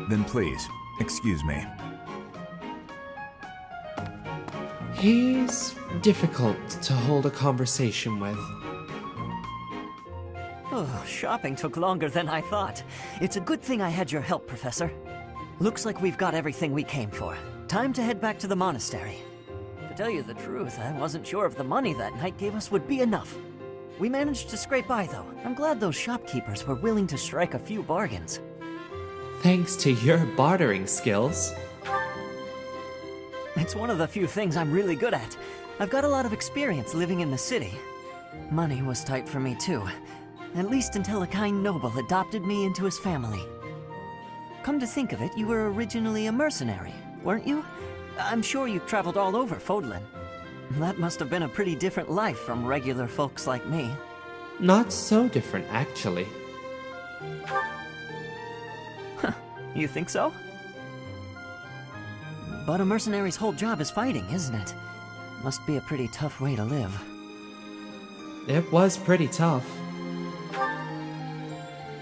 Then please, excuse me. He's difficult to hold a conversation with. Oh, shopping took longer than I thought. It's a good thing I had your help, Professor. Looks like we've got everything we came for. Time to head back to the monastery. To tell you the truth, I wasn't sure if the money that knight gave us would be enough. We managed to scrape by, though. I'm glad those shopkeepers were willing to strike a few bargains. Thanks to your bartering skills. It's one of the few things I'm really good at. I've got a lot of experience living in the city. Money was tight for me, too. At least until a kind noble adopted me into his family. Come to think of it, you were originally a mercenary, weren't you? I'm sure you've traveled all over Fódlan. That must have been a pretty different life from regular folks like me. Not so different, actually. Huh, you think so? But a mercenary's whole job is fighting, isn't it? Must be a pretty tough way to live. It was pretty tough.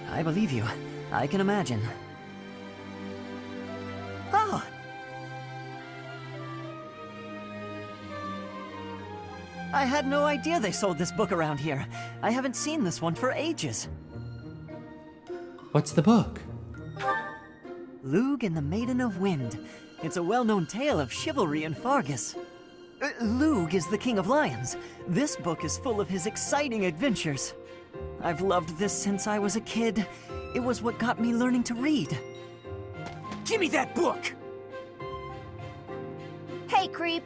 I believe you. I can imagine. Oh! I had no idea they sold this book around here. I haven't seen this one for ages. What's the book? Lugh and the Maiden of Wind. It's a well-known tale of chivalry in Faerghus. Lugh is the King of Lions. This book is full of his exciting adventures. I've loved this since I was a kid. It was what got me learning to read. Give me that book! Hey, creep!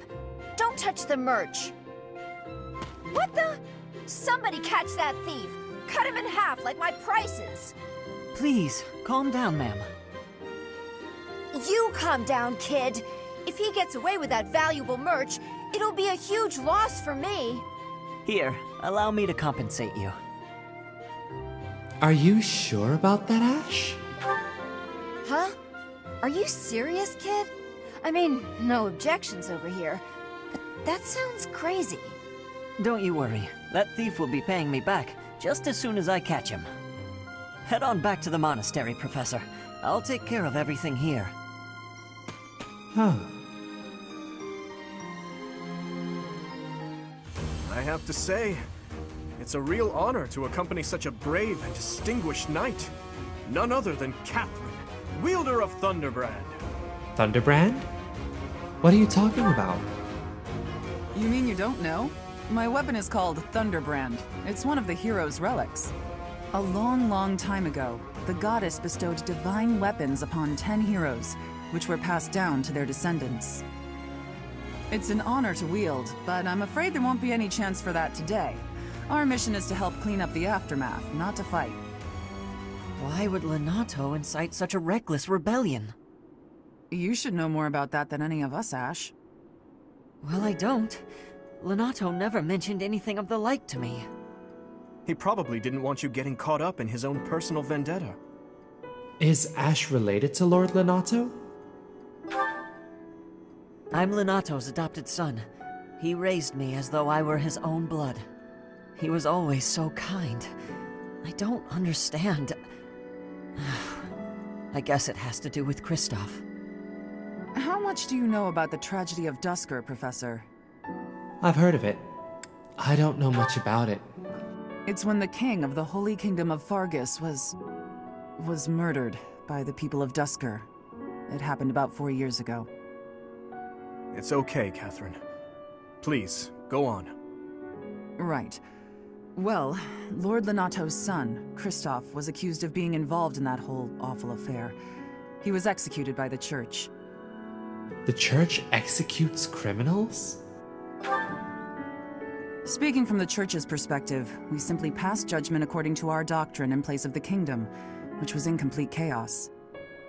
Don't touch the merch! What the? Somebody catch that thief! Cut him in half like my prices! Please, calm down, ma'am. You calm down, kid! If he gets away with that valuable merch, it'll be a huge loss for me. Here, allow me to compensate you. Are you sure about that, Ash? Huh? Are you serious, kid? I mean, no objections over here, but that sounds crazy. Don't you worry. That thief will be paying me back just as soon as I catch him. Head on back to the monastery, Professor. I'll take care of everything here. Huh. I have to say, it's a real honor to accompany such a brave and distinguished knight. None other than Catherine, wielder of Thunderbrand. Thunderbrand? What are you talking about? You mean you don't know? My weapon is called Thunderbrand. It's one of the hero's relics. A long, long time ago, the goddess bestowed divine weapons upon 10 heroes, which were passed down to their descendants. It's an honor to wield, but I'm afraid there won't be any chance for that today. Our mission is to help clean up the aftermath, not to fight. Why would Lonato incite such a reckless rebellion? You should know more about that than any of us, Ash. Well, I don't. Lonato never mentioned anything of the like to me. He probably didn't want you getting caught up in his own personal vendetta. Is Ash related to Lord Lonato? I'm Lonato's adopted son. He raised me as though I were his own blood. He was always so kind. I don't understand. I guess it has to do with Kristoff. How much do you know about the Tragedy of Duscur, Professor? I've heard of it. I don't know much about it. It's when the king of the Holy Kingdom of Faerghus was murdered by the people of Duscur. It happened about 4 years ago. It's okay, Catherine. Please, go on. Right. Well, Lord Lonato's son, Kristoff, was accused of being involved in that whole awful affair. He was executed by the church. The church executes criminals? Speaking from the church's perspective, we simply passed judgment according to our doctrine in place of the kingdom, which was in complete chaos.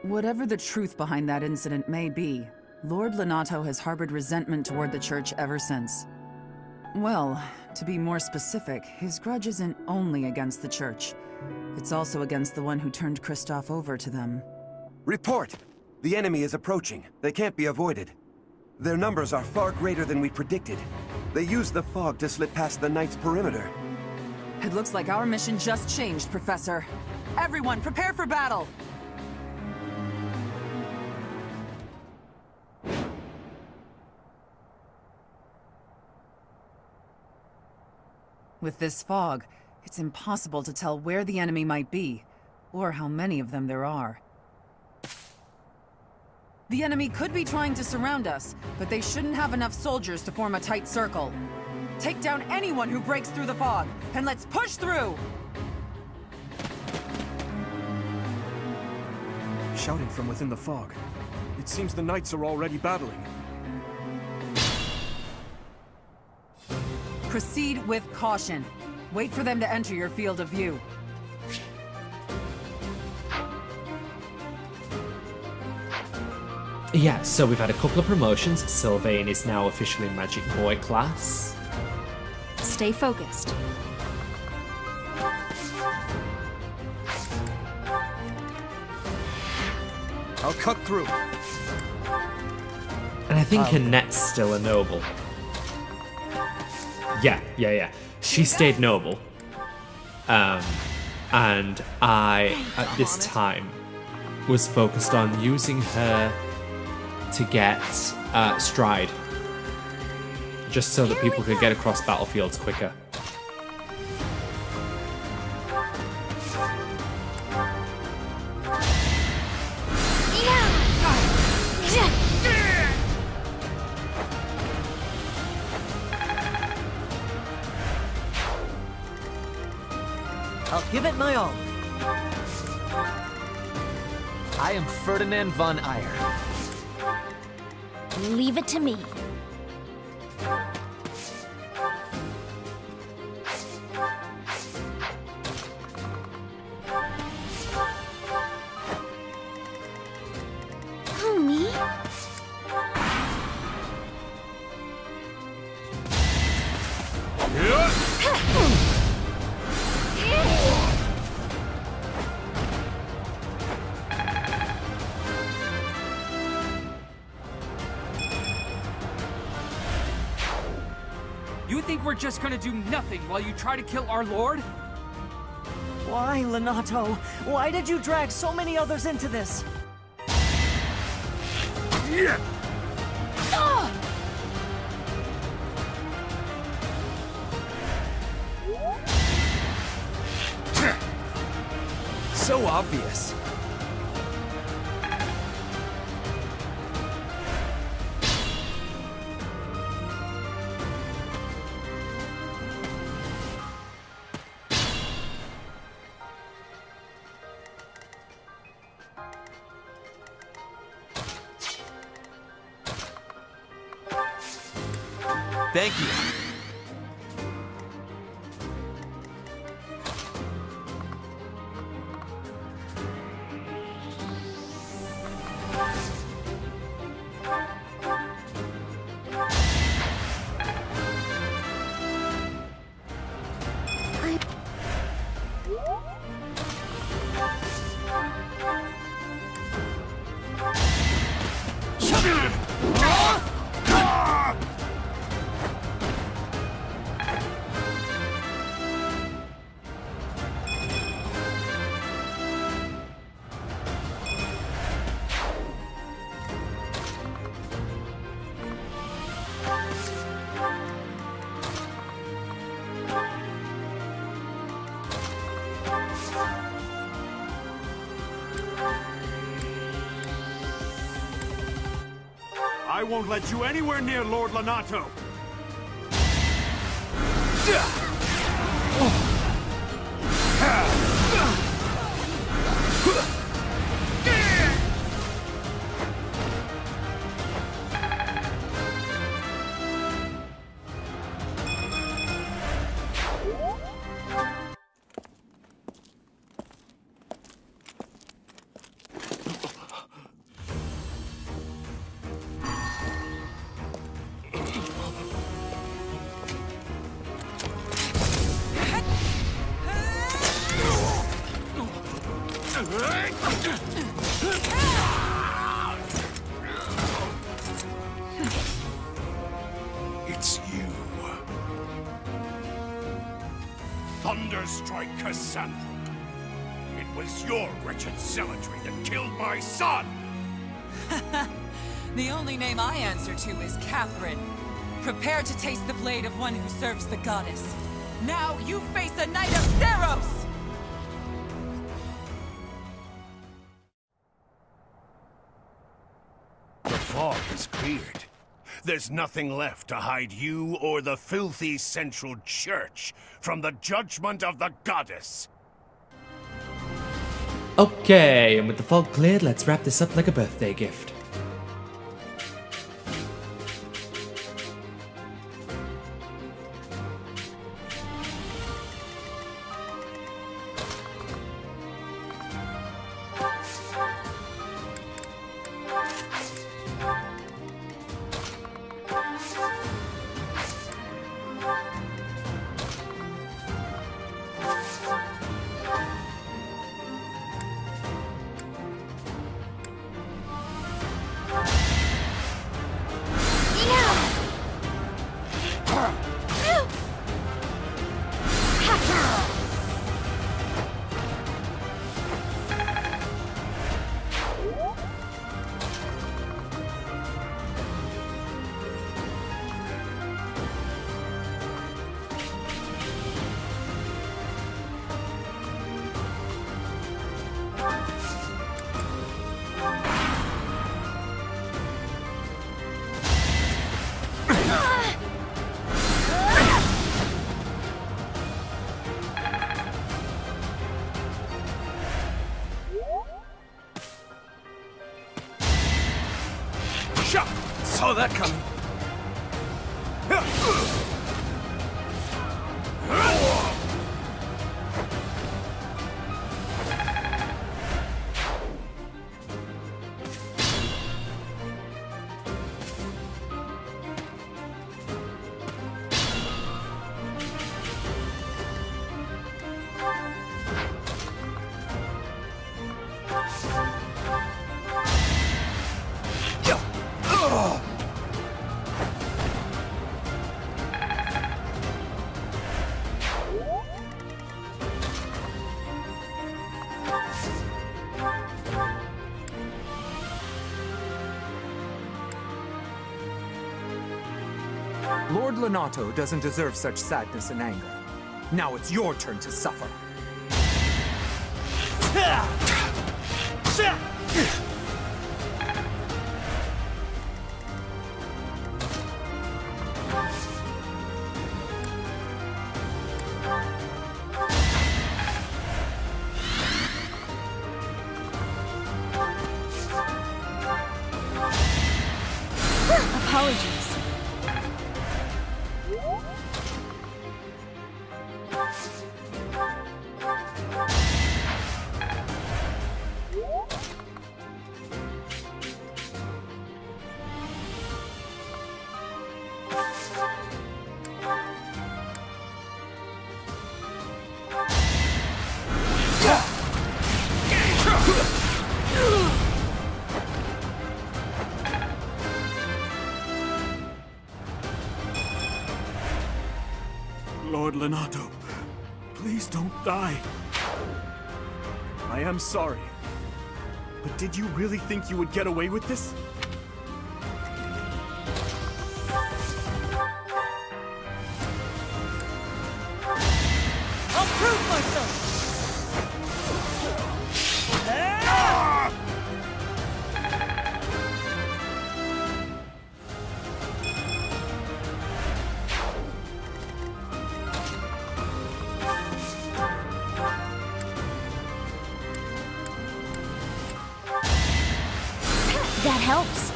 Whatever the truth behind that incident may be, Lord Lonato has harbored resentment toward the church ever since. Well, to be more specific, his grudge isn't only against the church. It's also against the one who turned Kristoff over to them. Report! The enemy is approaching. They can't be avoided. Their numbers are far greater than we predicted. They used the fog to slip past the Knight's perimeter. It looks like our mission just changed, Professor. Everyone, prepare for battle! With this fog, it's impossible to tell where the enemy might be, or how many of them there are. The enemy could be trying to surround us, but they shouldn't have enough soldiers to form a tight circle. Take down anyone who breaks through the fog, and let's push through! Shouting from within the fog. It seems the knights are already battling. Proceed with caution. Wait for them to enter your field of view. Yeah, so we've had a couple of promotions. Sylvain is now officially Magic Boy class. Stay focused. I'll cut through. And I think Annette's still a noble. Yeah. She stayed noble. And I, at this time, was focused on using her to get stride. Just so that people could get across battlefields quicker. I'll give it my all. I am Ferdinand von Eyre. Leave it to me. Who, me? You think we're just gonna do nothing while you try to kill our lord? Why, Lonato? Why did you drag so many others into this? Yeah. So obvious. Thank you. I won't let you anywhere near Lord Lonato. It's you. Thunderstrike Cassandra. It was your wretched zealotry that killed my son! The only name I answer to is Catherine. Prepare to taste the blade of one who serves the goddess. Now you face a Knight of Theros! The fog is cleared. There's nothing left to hide you or the filthy Central Church from the judgment of the goddess. Okay, and with the fog cleared, let's wrap this up like a birthday gift. Saw that coming. Lord Lonato doesn't deserve such sadness and anger. Now it's your turn to suffer. Apologies. Lord Lonato, please don't die. I am sorry. But did you really think you would get away with this? I'll prove myself! That helps.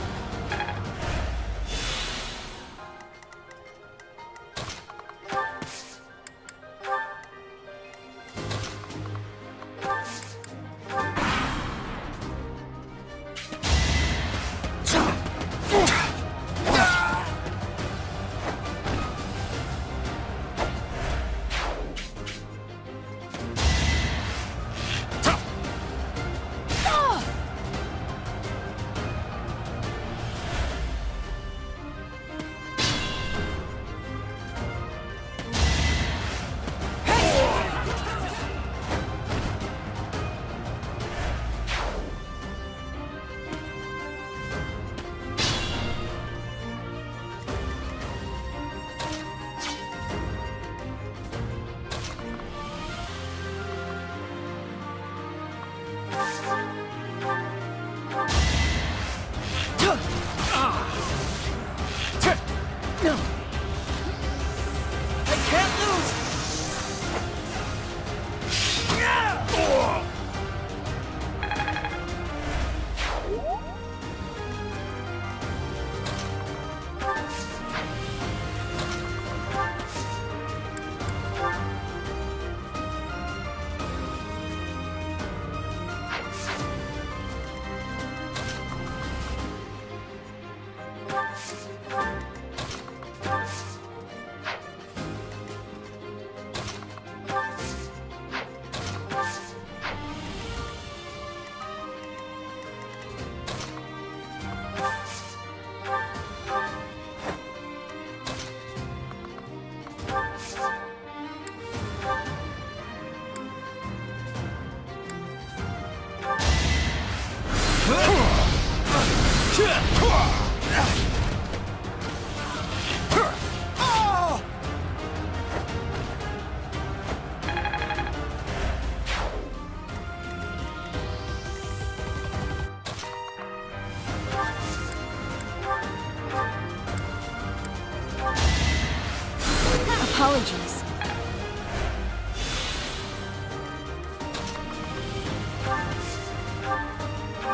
Apologies.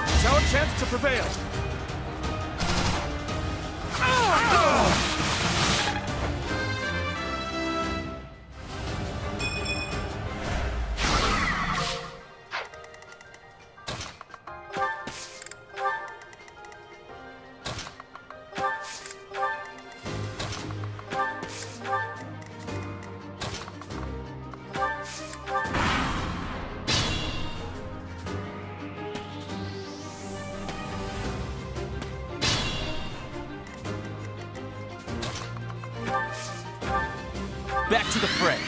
It's our chance to prevail. Back to the fray.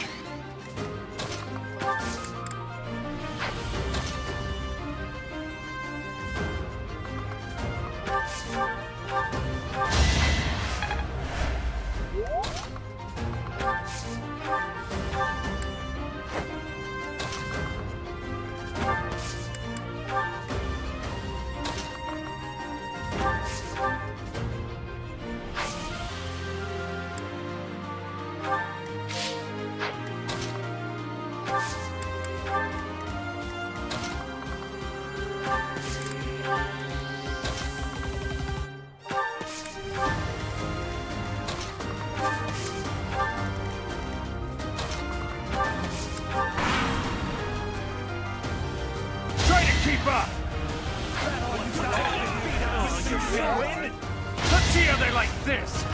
Keep up! Let's see how they like this!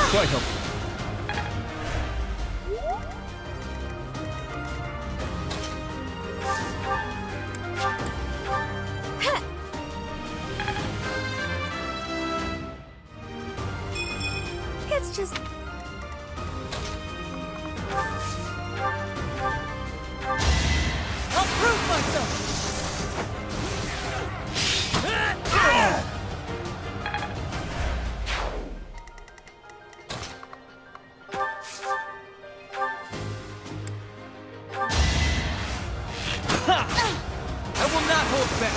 Quite helpful. It's just... I'll prove myself! I will not hold back.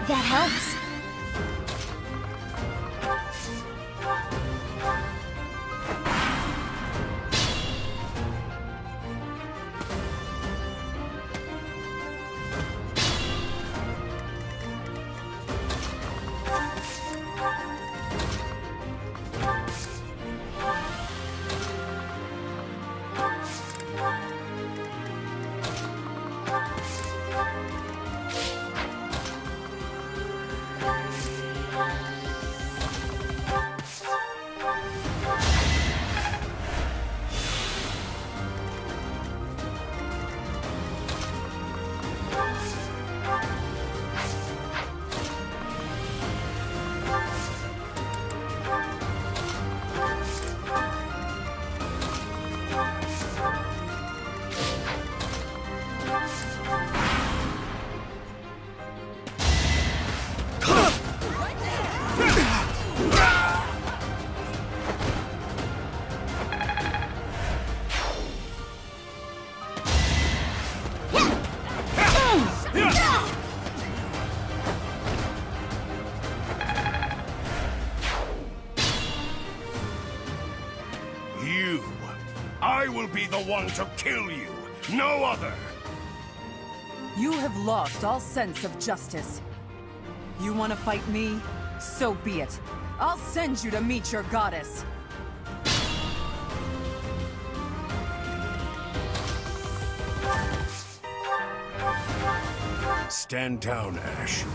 That helps. I will be the one to kill you, no other! You have lost all sense of justice. You want to fight me? So be it. I'll send you to meet your goddess. Stand down, Ash.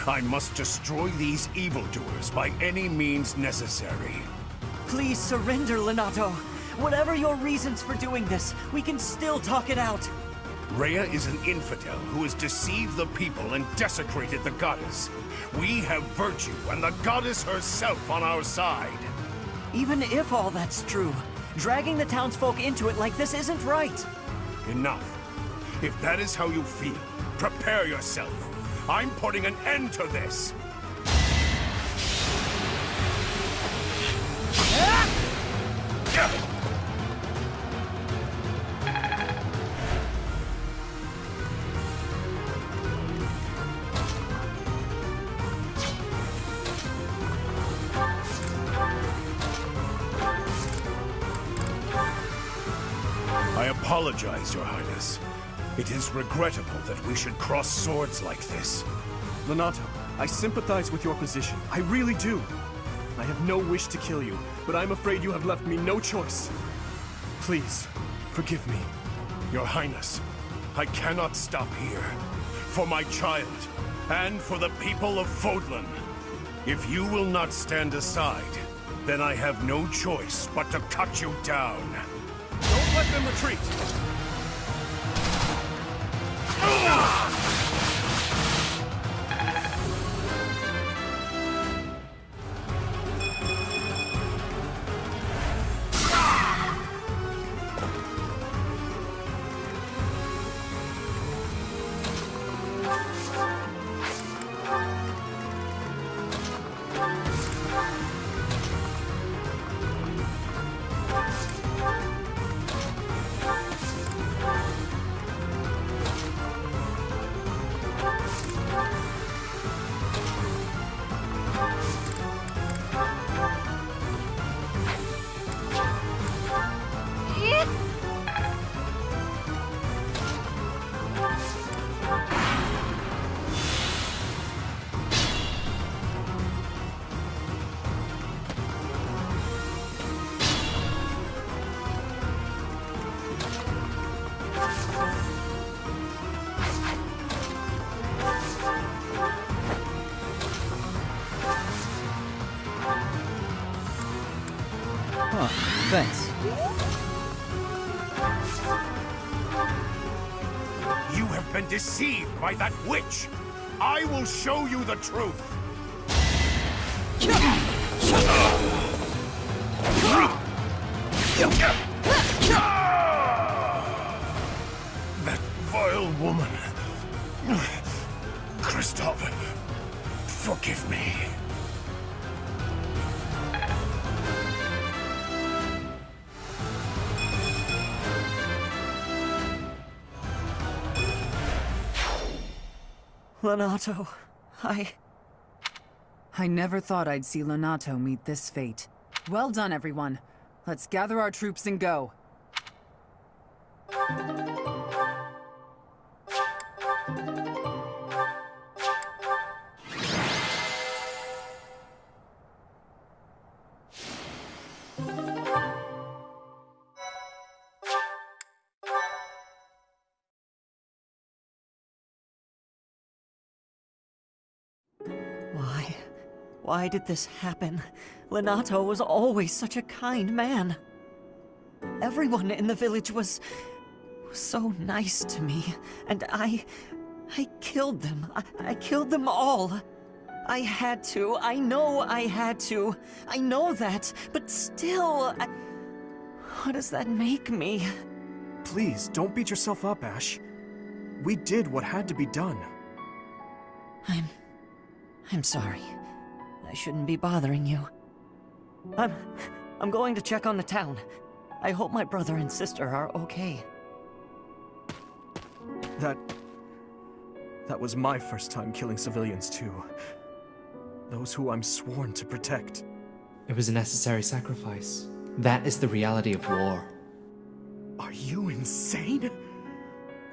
I must destroy these evildoers by any means necessary. Please surrender, Lenato. Whatever your reasons for doing this, we can still talk it out. Rhea is an infidel who has deceived the people and desecrated the goddess. We have virtue and the goddess herself on our side. Even if all that's true, dragging the townsfolk into it like this isn't right. Enough. If that is how you feel, prepare yourself. I'm putting an end to this. I apologize, Your Highness. It is regrettable that we should cross swords like this. Lenato, I sympathize with your position. I really do. I have no wish to kill you, but I'm afraid you have left me no choice. Please, forgive me. Your Highness, I cannot stop here. For my child, and for the people of Fódlan. If you will not stand aside, then I have no choice but to cut you down. Don't let them retreat! Thanks. You have been deceived by that witch! I will show you the truth! That vile woman... Kristoff, forgive me. Lenato, I never thought I'd see Lenato meet this fate. Well done, everyone. Let's gather our troops and go. Why did this happen? Lenato was always such a kind man. Everyone in the village was so nice to me, and I killed them. I killed them all. I had to. I know I had to. I know that, but still, what does that make me? Please, don't beat yourself up, Ash. We did what had to be done. I'm sorry. I shouldn't be bothering you. I'm going to check on the town. I hope my brother and sister are okay. That was my first time killing civilians too. Those who I'm sworn to protect. It was a necessary sacrifice. That is the reality of war. Are you insane?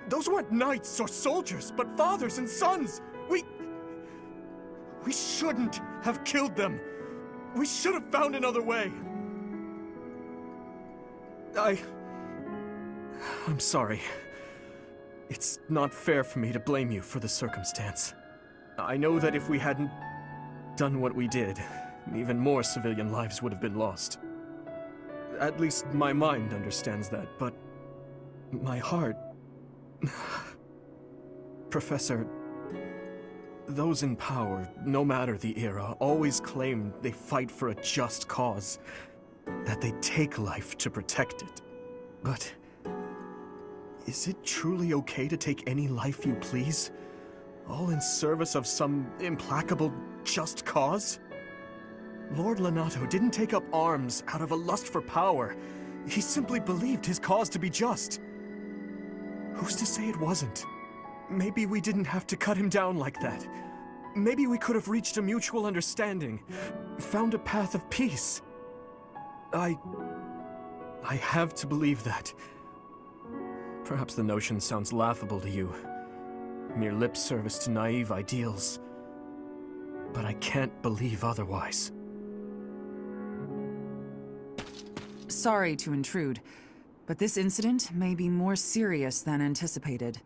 Those weren't knights or soldiers, but fathers and sons! We We shouldn't have killed them. We should have found another way. I'm sorry. It's not fair for me to blame you for the circumstance. I know that if we hadn't done what we did, even more civilian lives would have been lost. At least my mind understands that, but my heart... Professor, those in power, no matter the era, always claim they fight for a just cause, that they take life to protect it. But is it truly okay to take any life you please, all in service of some implacable just cause? Lord Lonato didn't take up arms out of a lust for power. He simply believed his cause to be just. Who's to say it wasn't? Maybe we didn't have to cut him down like that. Maybe we could have reached a mutual understanding, found a path of peace. I have to believe that. Perhaps the notion sounds laughable to you. Mere lip service to naive ideals. But I can't believe otherwise. Sorry to intrude, but this incident may be more serious than anticipated.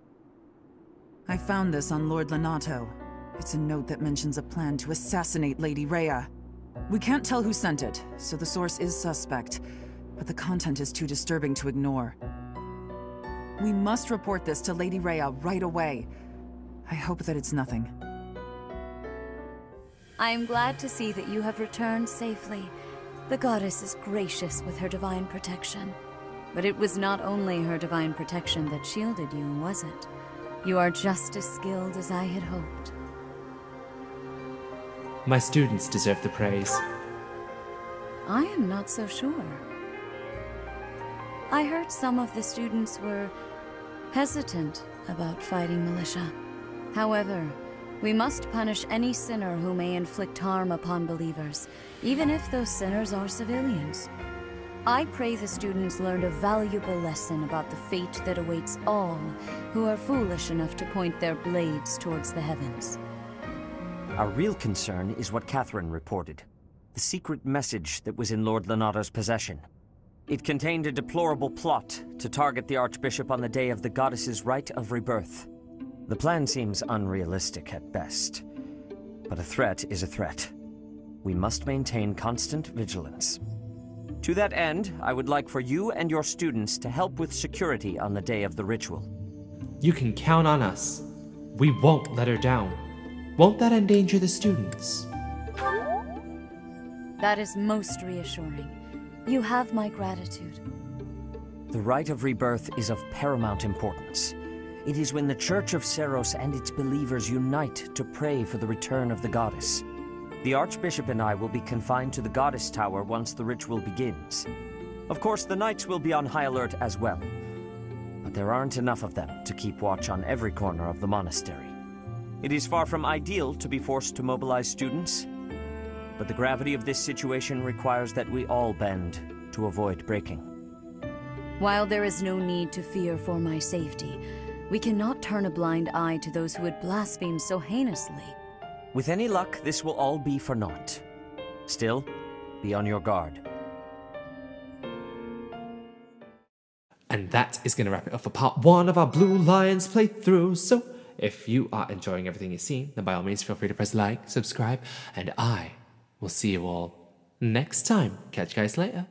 I found this on Lord Lonato. It's a note that mentions a plan to assassinate Lady Rhea. We can't tell who sent it, so the source is suspect, but the content is too disturbing to ignore. We must report this to Lady Rhea right away. I hope that it's nothing. I am glad to see that you have returned safely. The goddess is gracious with her divine protection. But it was not only her divine protection that shielded you, was it? You are just as skilled as I had hoped. My students deserve the praise. I am not so sure. I heard some of the students were hesitant about fighting militia. However, we must punish any sinner who may inflict harm upon believers, even if those sinners are civilians. I pray the students learned a valuable lesson about the fate that awaits all who are foolish enough to point their blades towards the heavens. Our real concern is what Catherine reported. The secret message that was in Lord Lonato's possession. It contained a deplorable plot to target the Archbishop on the day of the goddess's rite of rebirth. The plan seems unrealistic at best, but a threat is a threat. We must maintain constant vigilance. To that end, I would like for you and your students to help with security on the day of the ritual. You can count on us. We won't let her down. Won't that endanger the students? That is most reassuring. You have my gratitude. The rite of rebirth is of paramount importance. It is when the Church of Seiros and its believers unite to pray for the return of the goddess. The Archbishop and I will be confined to the Goddess Tower once the ritual begins. Of course, the Knights will be on high alert as well, but there aren't enough of them to keep watch on every corner of the monastery. It is far from ideal to be forced to mobilize students, but the gravity of this situation requires that we all bend to avoid breaking. While there is no need to fear for my safety, we cannot turn a blind eye to those who would blaspheme so heinously. With any luck, this will all be for naught. Still, be on your guard. And that is going to wrap it up for part 1 of our Blue Lions playthrough. So, if you are enjoying everything you've seen, then by all means feel free to press like, subscribe, and I will see you all next time. Catch you guys later.